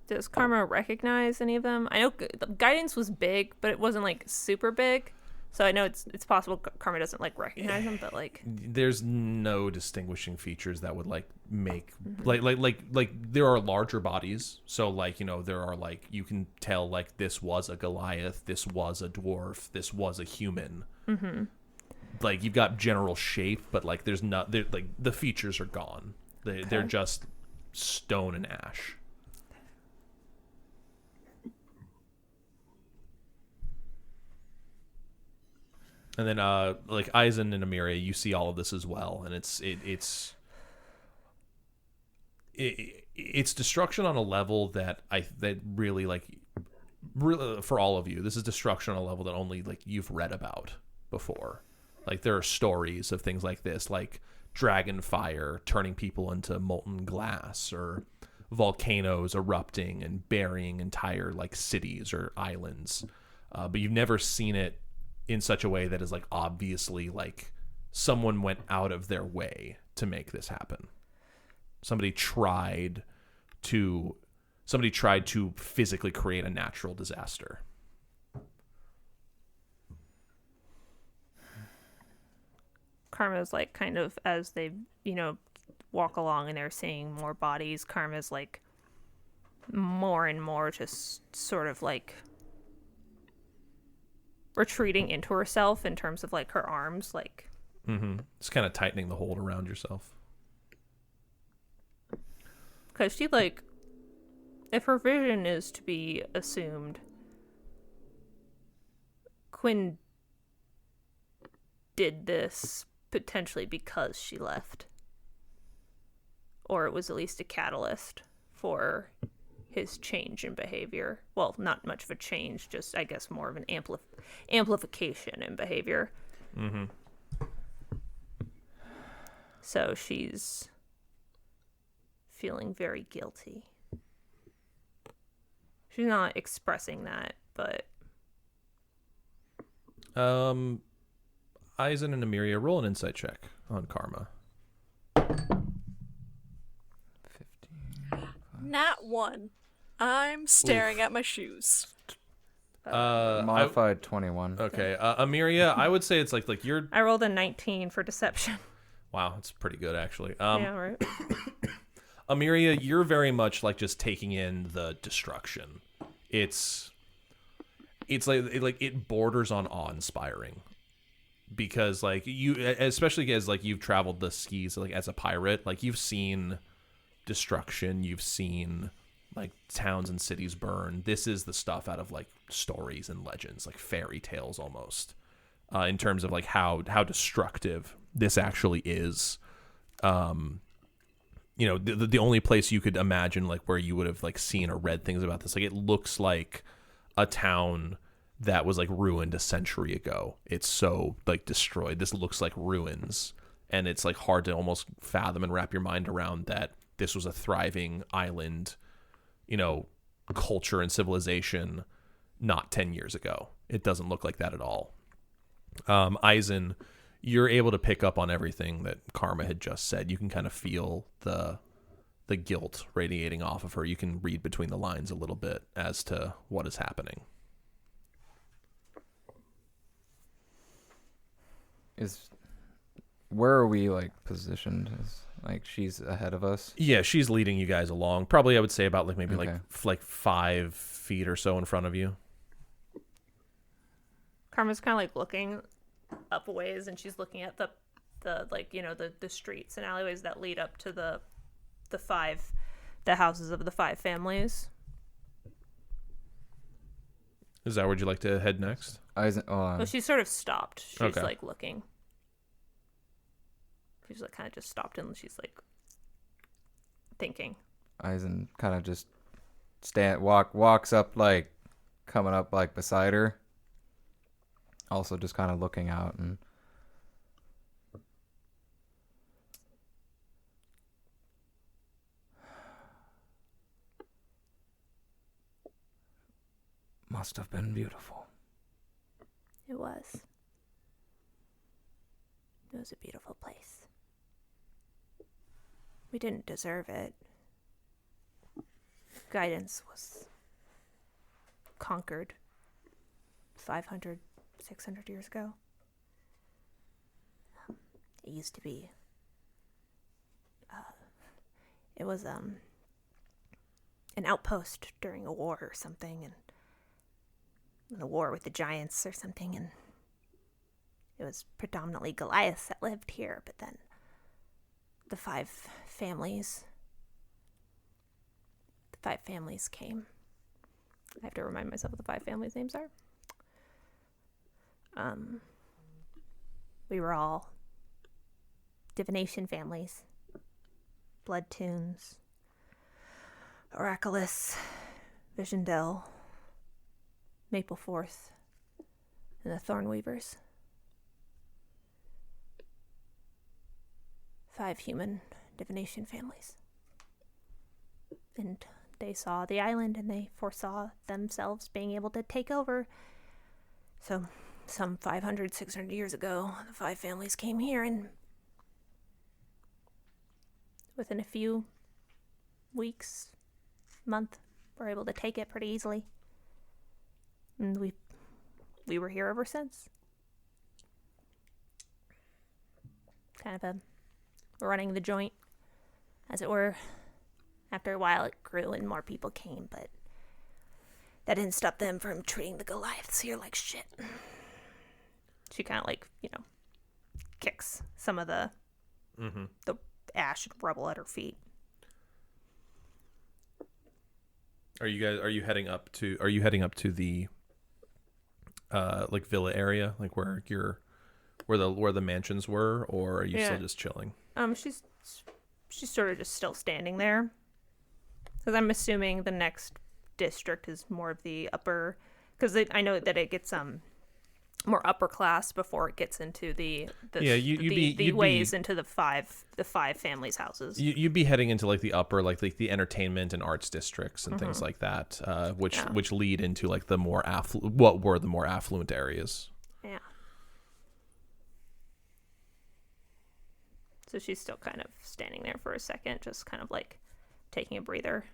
Does Karma recognize any of them? I know the guidance was big, but it wasn't like super big. So I know it's possible Karma doesn't like recognize them, but like there's no distinguishing features that would like make like there are larger bodies. So like, you know, there are like, you can tell like this was a Goliath, this was a dwarf, this was a human. Mm-hmm. Like you've got general shape, but like there's not like the features are gone. They're just stone and ash. And then, like Eisen and Amiria, you see all of this as well, and it's destruction on a level that really for all of you, this is destruction on a level that only like you've read about before. Like there are stories of things like this, like dragon fire turning people into molten glass, or volcanoes erupting and burying entire like cities or islands, but you've never seen it in such a way that is like obviously like someone went out of their way to make this happen. Somebody tried to physically create a natural disaster. Karma's like kind of, as they, you know, walk along and they're seeing more bodies, Karma's like more and more just sort of like retreating into herself in terms of like her arms, like It's kind of tightening the hold around yourself, because she like, if her vision is to be assumed, Quinn did this potentially because she left, or it was at least a catalyst for his change in behavior. Well, not much of a change, just I guess more of an amplification in behavior. Mm-hmm. So she's feeling very guilty. She's not expressing that, but Eisen and Amiria, roll an insight check on Karma. Nat 1. I'm staring at my shoes. Modified 21. Okay, Amiria, I would say it's like you're. I rolled a 19 for deception. Wow, that's pretty good actually. Yeah, right. Amiria, you're very much like just taking in the destruction. It's like it borders on awe-inspiring, because like you, especially as like you've traveled the skis like as a pirate, like you've seen destruction, you've seen like towns and cities burn. This is the stuff out of like stories and legends, like fairy tales almost, in terms of like how destructive this actually is. You know, the only place you could imagine like where you would have like seen or read things about this, like it looks like a town that was like ruined a century ago. It's so like destroyed. This looks like ruins, and it's like hard to almost fathom and wrap your mind around that this was a thriving island, you know, culture and civilization not 10 years ago. It doesn't look like that at all. Eisen, you're able to pick up on everything that Karma had just said. You can kind of feel the guilt radiating off of her. You can read between the lines a little bit as to what is happening. Where are we like positioned? Like she's ahead of us? Yeah, she's leading you guys along. Probably I would say about like maybe Okay. like 5 feet or so in front of you. Karma's kind of like looking up a ways, and she's looking at the like, you know, the streets and alleyways that lead up to the 5 the houses of the 5 families. Is that where you'd like to head next? Well, she sort of stopped. She's Okay. like looking. She's like kind of just stopped and she's like thinking. Eisen kind of just walks up, like coming up like beside her. Also just kind of looking out and must have been beautiful. It was. It was a beautiful place. We didn't deserve it. Guidance was conquered 500, 600 years ago. It used to be. It was an outpost during a war or something, and in a war with the giants or something, and it was predominantly Goliaths that lived here, but then the 5 families came. I have to remind myself what the 5 families' names are. We were all divination families. Blood Tunes, Oraculus, Visiondell, Mapleforth, and the Thornweavers. 5 human divination families. And they saw the island and they foresaw themselves being able to take over. So some 500, 600 years ago, the 5 families came here and within a few weeks, month, were able to take it pretty easily. And we were here ever since. Kind of running the joint, as it were. After a while, it grew and more people came, but that didn't stop them from treating the Goliaths here like shit. She kind of like, kicks some of the ash and rubble at her feet. Are you heading up to the like villa area, like where the mansions were, or are you still just chilling? She's sort of just still standing there, because I'm assuming the next district is more of the upper, because I know that it gets more upper class before it gets into the ways into the five families' houses. You'd be heading into like the upper, like the entertainment and arts districts and things like that, which lead into like the more affluent areas. Yeah. So she's still kind of standing there for a second, just kind of like taking a breather.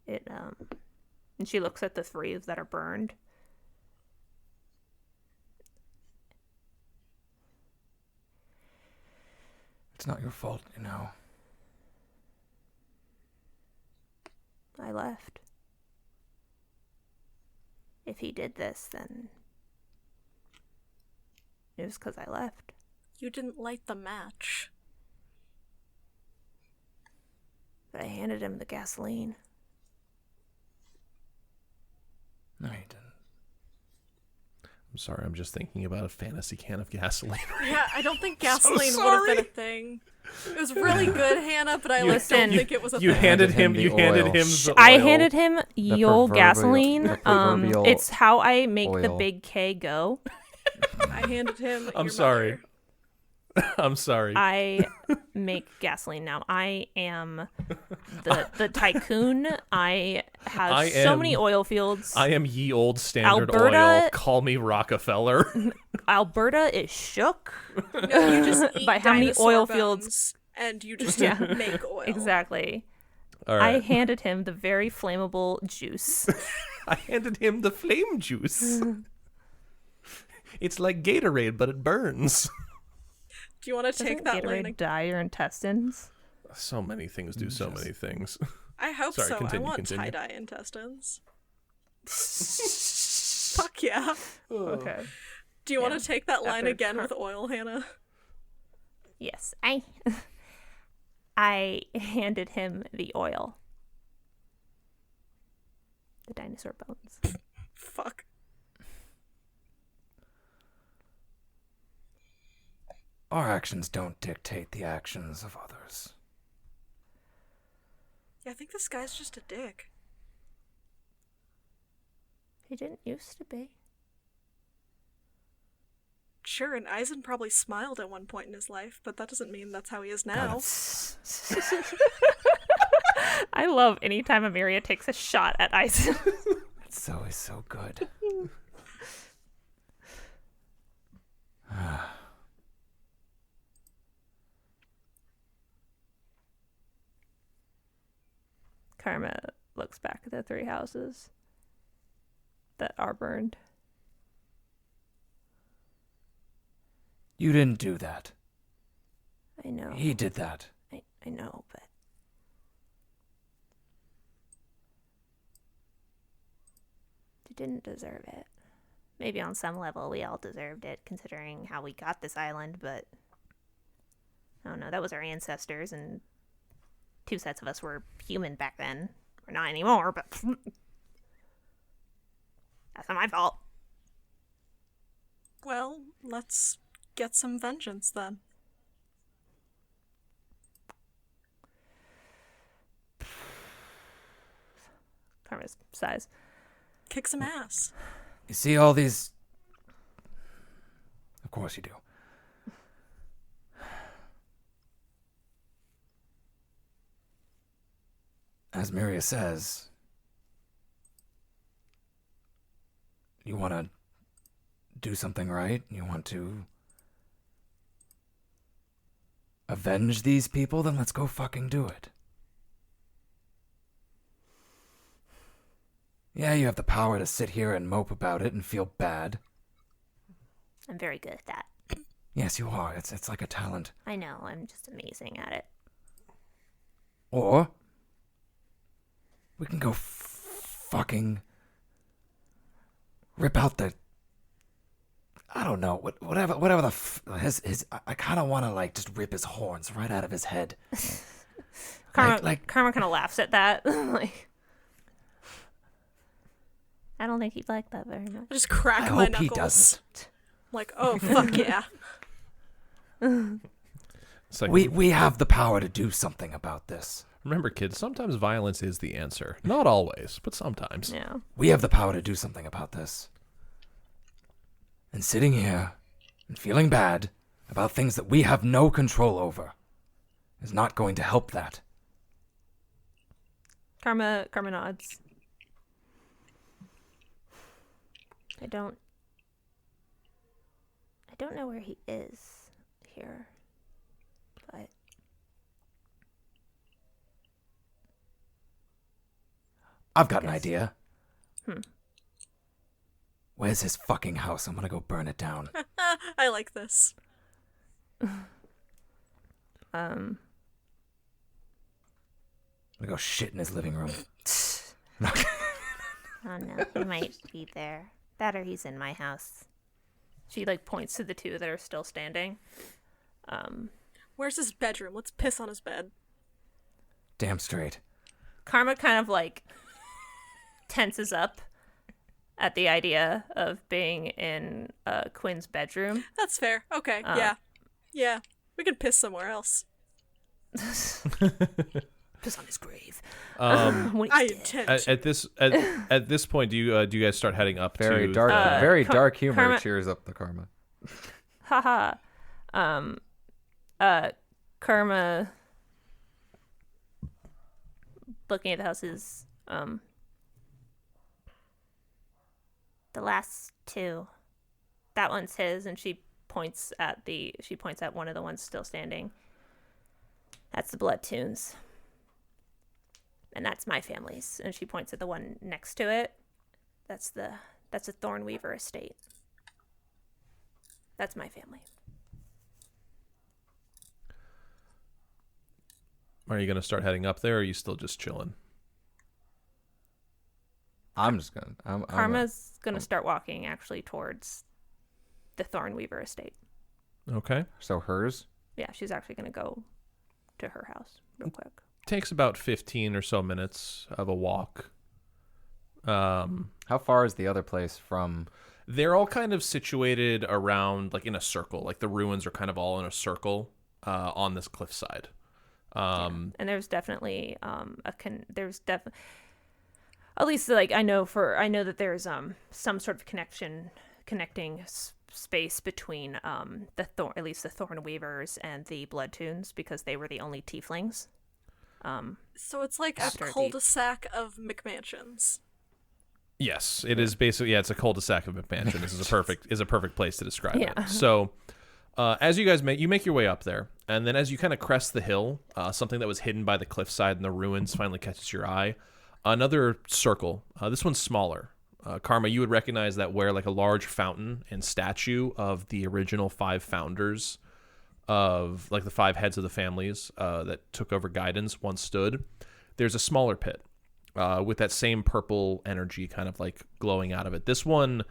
And she looks at the 3 that are burned. It's not your fault, I left. If he did this, then it was because I left. You didn't light the match. But I handed him the gasoline. No, you didn't. I'm sorry, I'm just thinking about a fantasy can of gasoline. Yeah, I don't think gasoline would have been a thing. It was really good, Hannah, but I don't think it was a thing. You handed him the oil. I handed him Yule gasoline. the proverbial It's how I make the oil. big K go. I handed him. I'm your sorry. mother. I'm sorry. I make gasoline now. I am the tycoon. I have so many oil fields. I am ye old Standard Alberta- Oil. Call me Rockefeller. Alberta is shook You just eat by how many dinosaur oil bones, fields. and you just Yeah. make oil. Exactly. All I right. handed him the very flammable juice. I handed him the flame juice. It's like Gatorade, but it burns. Do you want to take that Gatorade line? dye your intestines? So many things do so many things. I hope Sorry, so. continue, I want continue. tie-dye intestines. Fuck yeah. Okay. Do you want to take that line After again Car- with oil, Hannah? Yes, I handed him the oil. The dinosaur bones. Fuck. Our actions don't dictate the actions of others. Yeah, I think this guy's just a dick. He didn't used to be. Sure, and Eisen probably smiled at one point in his life, but that doesn't mean that's how he is God, now. that's- I love anytime Amiria takes a shot at Eisen. It's always so good. Karma looks back at the 3 houses that are burned. You didn't do that. I know. He did that. I know, but you didn't deserve it. Maybe on some level we all deserved it, considering how we got this island, but I don't know, that was our ancestors, and 2 sets of us were human back then. We're not anymore, but that's not my fault. Well, let's get some vengeance then. Karma sighs. Kick some ass. You see all these... Of course you do. As Miria says, you want to do something right? You want to avenge these people? Then let's go fucking do it. Yeah, you have the power to sit here and mope about it and feel bad. I'm very good at that. Yes, you are. It's like a talent. I know, I'm just amazing at it. Or we can go fucking rip out the... I don't know, whatever the... his I kind of want to, like, just rip his horns right out of his head. Karma kind of laughs at that. Like, I don't think he'd like that very much. I just crack I my hope knuckles. he doesn't. Like, oh, fuck yeah. It's like, We have the power to do something about this. remember, kids, sometimes violence is the answer. Not always, but sometimes. yeah. We have the power to do something about this. And sitting here and feeling bad about things that we have no control over is not going to help that. Karma nods. I don't know where he is here, but I've got an Guess. idea. Where's his fucking house? I'm gonna go burn it down. I like this. I'm gonna go shit in his living room. oh no, he might be there. That or he's in my house. She like points to the 2 that are still standing. Where's his bedroom? Let's piss on his bed. Damn straight. Karma kind of like tenses up at the idea of being in Quinn's bedroom. That's fair. Okay, yeah. Yeah. We could piss somewhere else. Piss on his grave. When I he's dead. intend. At this point, do you guys start heading up Very to dark, very dark humor Karma- cheers up the karma. Haha. Karma looking at the houses. The last 2. That one's his, and she points at one of the ones still standing. That's the Blood Tunes. And that's my family's. And she points at the one next to it. That's a Thornweaver estate. That's my family. Are you going to start heading up there, or are you still just chilling? I'm just gonna. I'm Karma's gonna start walking actually towards the Thornweaver estate. Okay. So hers? Yeah, she's actually going to go to her house real quick. Takes about 15 or so minutes of a walk. How far is the other place from? They're all kind of situated around, like, in a circle. Like, the ruins are kind of all in a circle on this cliffside. And there's definitely at least, like, I know that there's some sort of connecting space between at least the Thornweavers and the Bloodtoons, because they were the only tieflings. So it's like a After the- cul-de-sac of McMansions. Yes, it is basically, yeah, it's a cul-de-sac of McMansion. This is a perfect place to describe Yeah. it. So, as you guys make your way up there, and then as you kind of crest the hill, something that was hidden by the cliffside and the ruins finally catches your eye. Another circle. This one's smaller. Karma, you would recognize that where like a large fountain and statue of the original 5 founders of like the 5 heads of the families that took over Guidance once stood. There's a smaller pit with that same purple energy kind of like glowing out of it. This one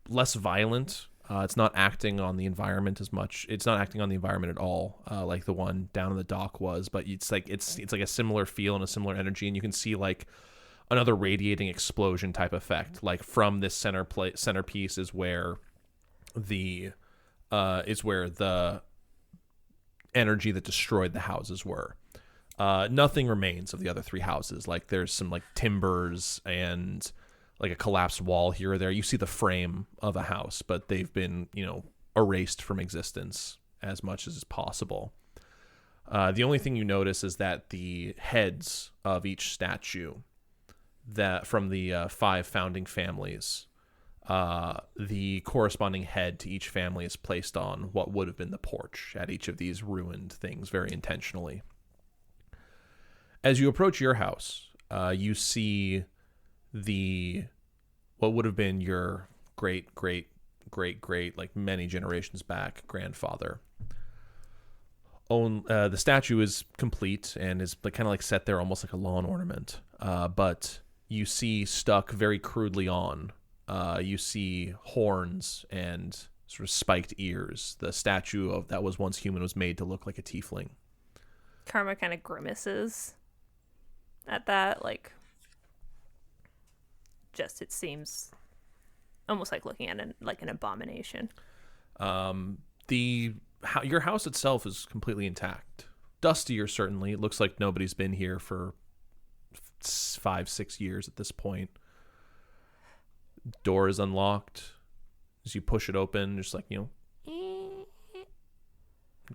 less violent. It's not acting on the environment as much. It's not acting on the environment at all, like the one down in the dock was. But it's like a similar feel and a similar energy, and you can see like another radiating explosion type effect. Like from this centerpiece is where the energy that destroyed the houses were. Nothing remains of the other 3 houses. Like there's some like timbers and like a collapsed wall here or there. You see the frame of a house, but they've been, erased from existence as much as is possible. The only thing you notice is that the heads of each statue that from the 5 founding families, the corresponding head to each family is placed on what would have been the porch at each of these ruined things very intentionally. As you approach your house, you see what would have been your great, like many generations back, grandfather. The statue is complete and is kind of like set there almost like a lawn ornament. But you see stuck very crudely on, you see horns and sort of spiked ears. The statue of that was once human was made to look like a tiefling. Karma kind of grimaces at that, like, just it seems almost like looking at an abomination. Your house itself is completely intact. Dustier, certainly. It looks like nobody's been here for 5-6 years at this point. Door is unlocked. As you push it open, just like,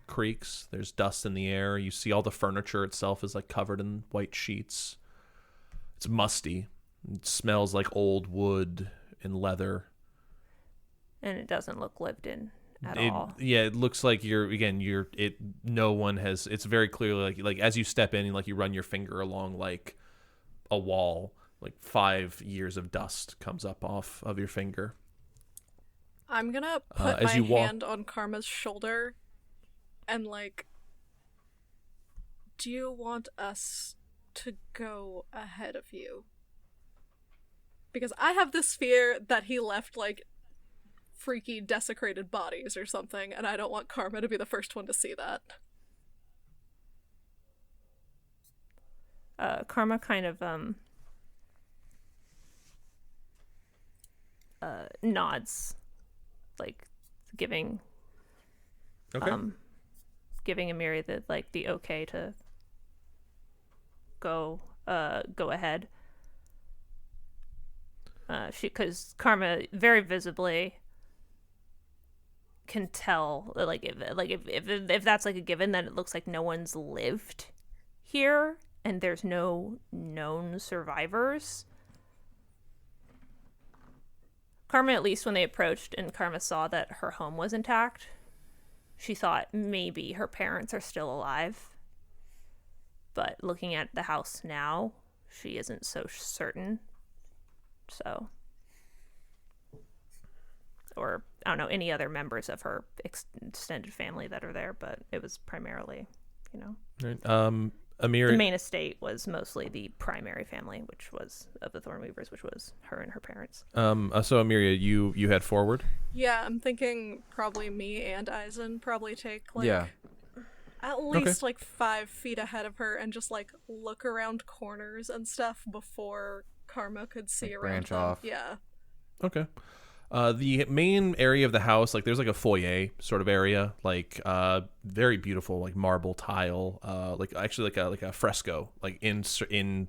creaks. There's dust in the air. You see all the furniture itself is like covered in white sheets. It's musty. It smells like old wood and leather. And it doesn't look lived in at all. Yeah, it looks like no one has. It's very clearly like as you step in and like you run your finger along like a wall, like 5 years of dust comes up off of your finger. I'm gonna put my hand on Karma's shoulder and like, do you want us to go ahead of you? Because I have this fear that he left like freaky desecrated bodies or something, and I don't want Karma to be the first one to see that. Karma kind of nods, like giving Amiri the okay to go ahead. Because Karma very visibly can tell, if that's like a given, then it looks like no one's lived here and there's no known survivors. Karma, at least when they approached and Karma saw that her home was intact, she thought maybe her parents are still alive. But looking at the house now, she isn't so certain. So, or I don't know any other members of her extended family that are there, but it was primarily, Right. Amir, the main estate was mostly the primary family, which was of the Thornweavers, which was her and her parents. So Amelia, you head forward. Yeah, I'm thinking probably me and Eisen probably take like Yeah. at least like 5 feet ahead of her and just like look around corners and stuff before Karma could see Like, around branch them. off. Yeah. Okay. The main area of the house, like there's like a foyer sort of area, like very beautiful, like marble tile, like actually like a fresco, like in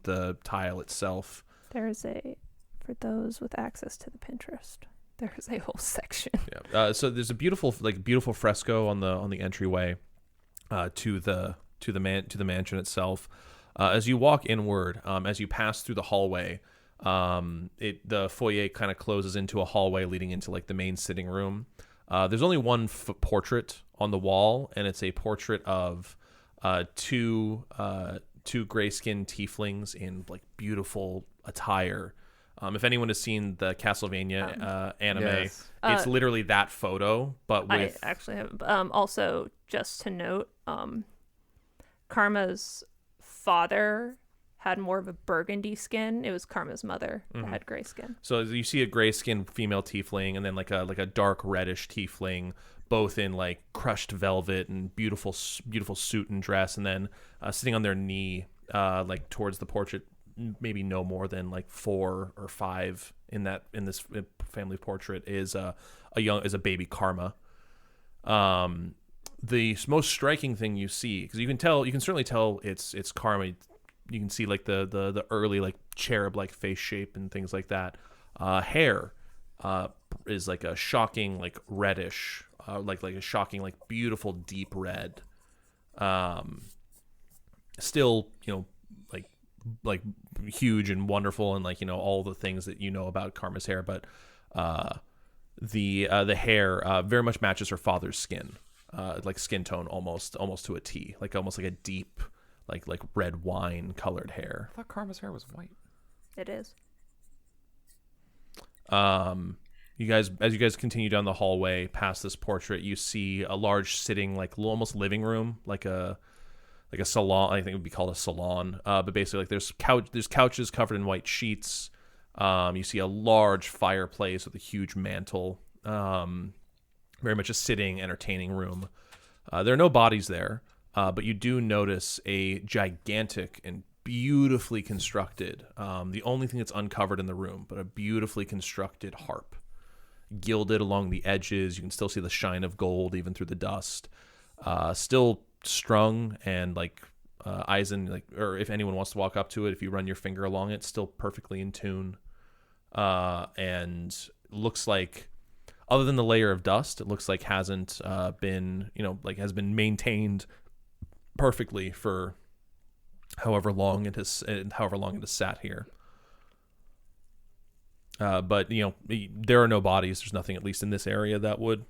the tile itself. There's for those with access to the Pinterest, there's a whole section. Yeah. So there's a beautiful fresco on the entryway to the mansion itself. As you walk inward, as you pass through the hallway, the foyer kind of closes into a hallway leading into like the main sitting room. There's only one portrait on the wall, and it's a portrait of two gray-skinned tieflings in like beautiful attire. If anyone has seen the Castlevania anime, Yes. it's literally that photo, but with I actually have also just to note, Karma's father had more of a burgundy skin. It was Karma's mother that had gray skin. So you see a gray-skinned female tiefling, and then like a dark reddish tiefling, both in like crushed velvet and beautiful suit and dress, and then sitting on their knee, like towards the portrait, maybe no more than like 4 or 5 in this family portrait is a baby Karma. The most striking thing you see, because you can certainly tell it's Karma. You can see like the early like cherub like face shape and things like that. Hair is like a shocking like reddish, like a shocking like beautiful deep red. Still, like huge and wonderful and like all the things that about Karma's hair, but the hair very much matches her father's skin, like skin tone almost to a T, like almost like a deep. Like red wine colored hair. I thought Karma's hair was white. It is. You guys continue down the hallway past this portrait, you see a large sitting like almost living room, like a salon. I think it would be called a salon. But basically like there's couches covered in white sheets. You see a large fireplace with a huge mantle. Very much a sitting, entertaining room. There are no bodies there. But you do notice a gigantic and beautifully constructed, the only thing that's uncovered in the room, but a beautifully constructed harp. Gilded along the edges. You can still see the shine of gold even through the dust. Still strung and like Eisen, like, or if anyone wants to walk up to it, if you run your finger along it, still perfectly in tune. And looks like, other than the layer of dust, it looks like hasn't been, has been maintained perfectly for however long it has sat here. But there are no bodies. There's nothing, at least in this area, that would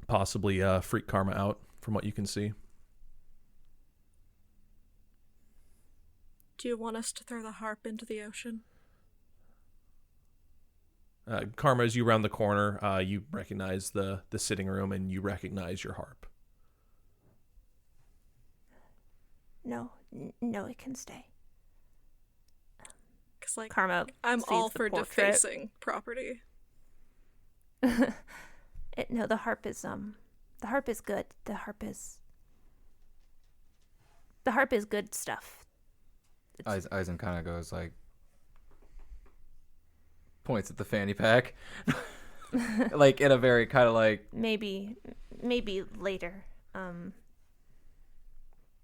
possibly freak Karma out from what you can see. Do you want us to throw the harp into the ocean? Karma, as you round the corner, you recognize the sitting room and you recognize your harp. No, it can stay. Because like Karma I'm sees all the for portrait. defacing property. No, the harp is good. The harp is good stuff. Eisen kind of goes like, points at the fanny pack, like in a very kind of like Maybe later.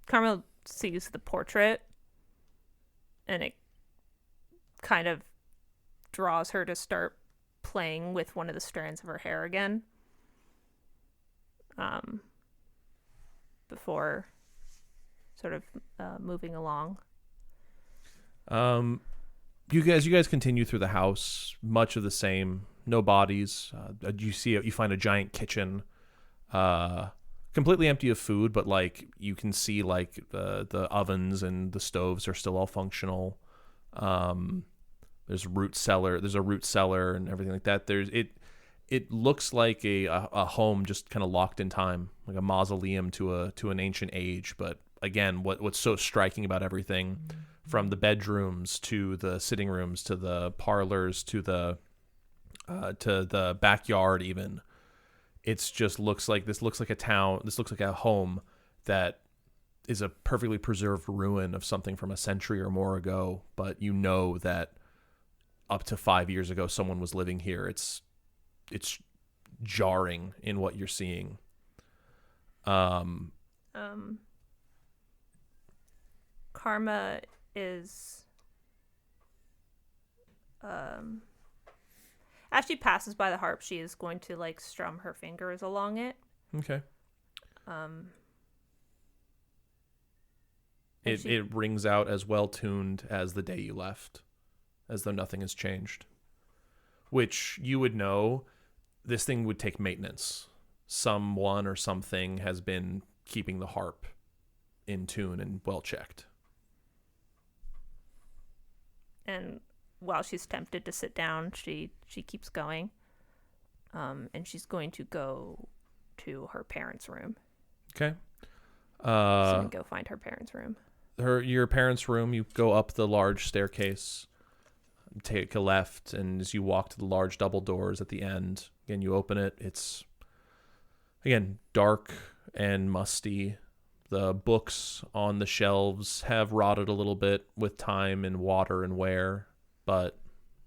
Karma sees the portrait, and it kind of draws her to start playing with one of the strands of her hair again. Before sort of moving along. You guys continue through the house, much of the same. No bodies. You find a giant kitchen, completely empty of food, but like you can see like the ovens and the stoves are still all functional. There's a root cellar and everything like that. It looks like a home just kind of locked in time, like a mausoleum to an ancient age, but again, what's so striking about everything, from the bedrooms to the sitting rooms to the parlors to the backyard even. It's just looks like a town. This looks like a home that is a perfectly preserved ruin of something from a century or more ago. But you know that up to 5 years ago, someone was living here. It's jarring in what you're seeing. Karma is as she passes by the harp, she is going to like strum her fingers along it. Okay. It rings out as well tuned as the day you left, as though nothing has changed. Which you would know, this thing would take maintenance. Someone or something has been keeping the harp in tune and well checked. And while she's tempted to sit down, she keeps going. And she's going to go to her parents' room. Okay. She's going to go find her parents' room. Your parents' room, you go up the large staircase, take a left, and as you walk to the large double doors at the end, again, you open it. It's, again, dark and musty. The books on the shelves have rotted a little bit with time and water and wear, but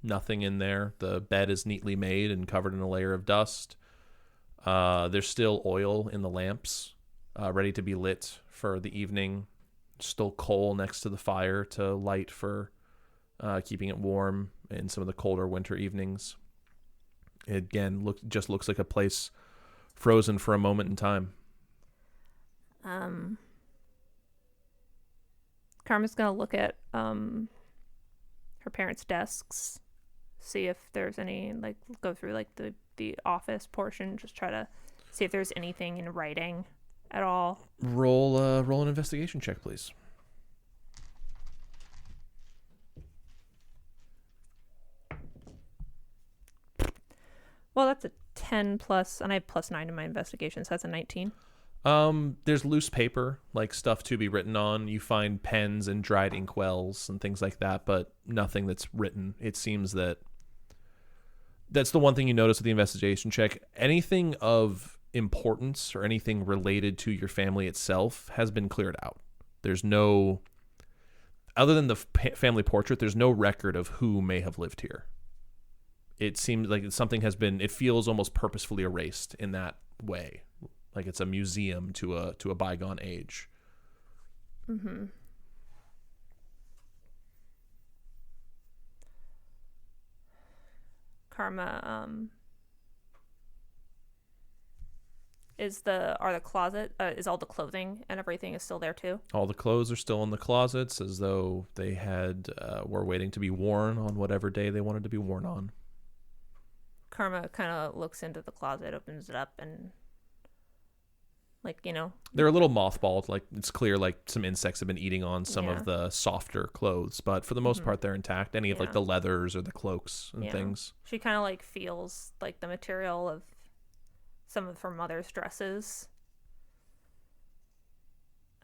nothing in there. The bed is neatly made and covered in a layer of dust. There's still oil in the lamps, ready to be lit for the evening. Still coal next to the fire to light for keeping it warm in some of the colder winter evenings. It, again, just looks like a place frozen for a moment in time. Karma's gonna look at her parents' desks, see if there's any, like, go through like the office portion, just try to see if there's anything in writing at all. Roll an investigation check, please. Well, that's a 10 plus, and I have +9 in my investigation, so that's a 19. There's loose paper, like stuff to be written on. You find pens and dried inkwells and things like that, but nothing that's written. It seems that's the one thing you notice with the investigation check. Anything of importance or anything related to your family itself has been cleared out. There's no, other than the family portrait, there's no record of who may have lived here. It seems like something has been, it feels almost purposefully erased in that way. Like it's a museum to a bygone age. Mm-hmm. Karma, is all the clothing and everything is still there too? All the clothes are still in the closets, as though they were waiting to be worn on whatever day they wanted to be worn on. Karma kind of looks into the closet, opens it up, and they're a little mothballed. Like it's clear, like some insects have been eating on some of the softer clothes, but for the most part, they're intact. Any of like the leathers or the cloaks and things. She kind of like feels like the material of some of her mother's dresses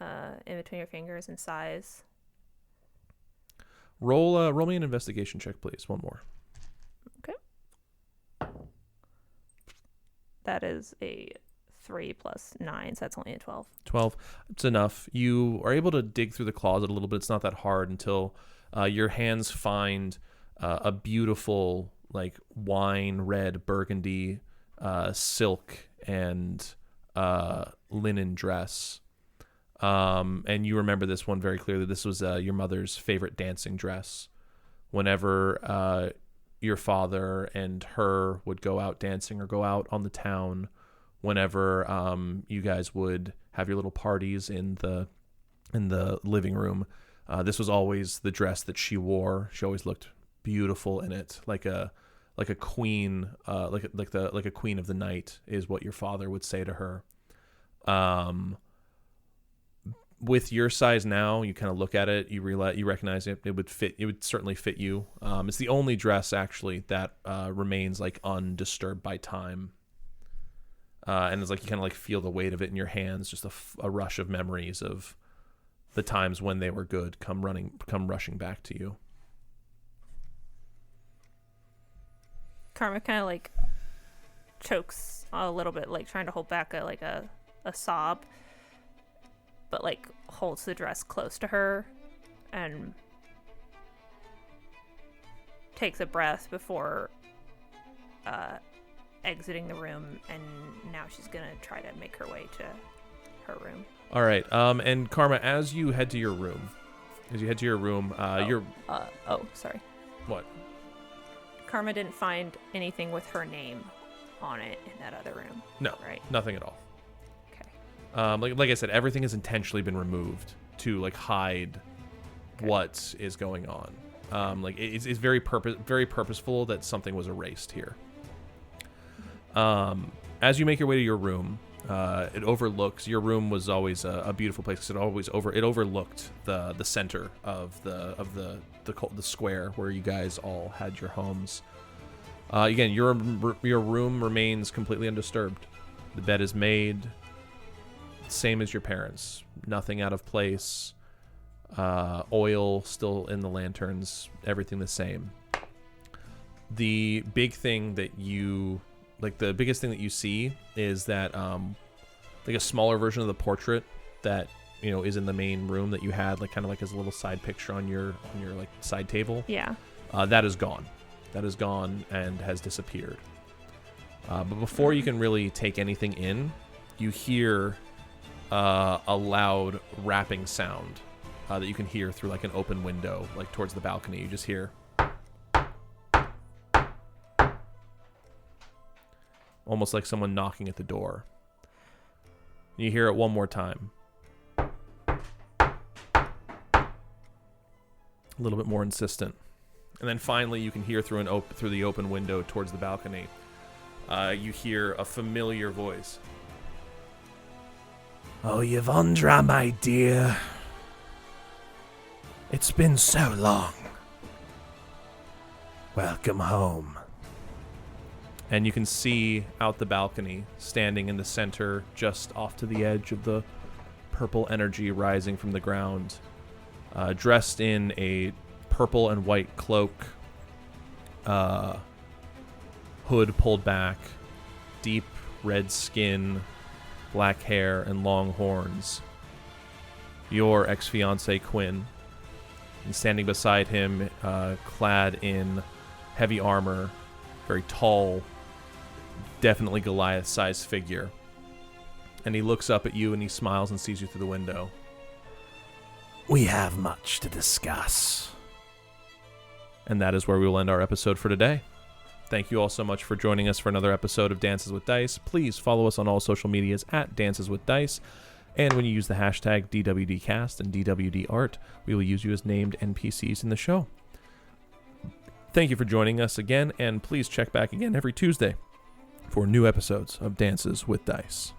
in between her fingers and sighs. Roll me an investigation check, please. One more. Okay. That is a 3 plus 9, so that's only a 12. 12. It's enough. You are able to dig through the closet a little bit. It's not that hard until your hands find a beautiful, like, wine red burgundy silk and linen dress. And you remember this one very clearly. This was your mother's favorite dancing dress. Whenever your father and her would go out dancing or go out on the town, whenever you guys would have your little parties in the living room, this was always the dress that she wore. She always looked beautiful in it, like a queen, like a queen of the night is what your father would say to her. With your size now, you kind of look at it, you recognize it would fit. It would certainly fit you. It's the only dress actually that remains like undisturbed by time. And it's like you kind of like feel the weight of it in your hands, just a rush of memories of the times when they were good come rushing back to you. Karma kind of like chokes a little bit, like trying to hold back a sob, but like holds the dress close to her and takes a breath before exiting the room, and now she's gonna try to make her way to her room. All right. And Karma, as you head to your room, sorry. What? Karma didn't find anything with her name on it in that other room. No, right? Nothing at all. Okay. Like I said, everything has intentionally been removed to like hide what is going on. Like it's very purposeful that something was erased here. As you make your way to your room, it overlooks. Your room was always a beautiful place because it overlooked the center of the square where you guys all had your homes. Again, your room remains completely undisturbed. The bed is made same as your parents. Nothing out of place. Oil still in the lanterns. Everything the same. The biggest thing that you see is that like a smaller version of the portrait that is in the main room that you had like kind of like as a little side picture on your like side table. Yeah. That is gone. That is gone and has disappeared. But before you can really take anything in, you hear a loud rapping sound that you can hear through like an open window, like towards the balcony. You just hear almost like someone knocking at the door. You hear it one more time. A little bit more insistent. And then finally you can hear through the open window towards the balcony. You hear a familiar voice. Oh, Yvondra, my dear. It's been so long. Welcome home. And you can see out the balcony, standing in the center, just off to the edge of the purple energy rising from the ground, dressed in a purple and white cloak, hood pulled back, deep red skin, black hair, and long horns. Your ex-fiancé, Quinn. And standing beside him, clad in heavy armor, very tall, definitely Goliath-sized figure. And he looks up at you and he smiles and sees you through the window. We have much to discuss. And that is where we will end our episode for today. Thank you all so much for joining us for another episode of Dances with Dice. Please follow us on all social medias at Dances with Dice. And when you use the hashtag DWDcast and DWDart, we will use you as named NPCs in the show. Thank you for joining us again, and please check back again every Tuesday for new episodes of Dances with Dice.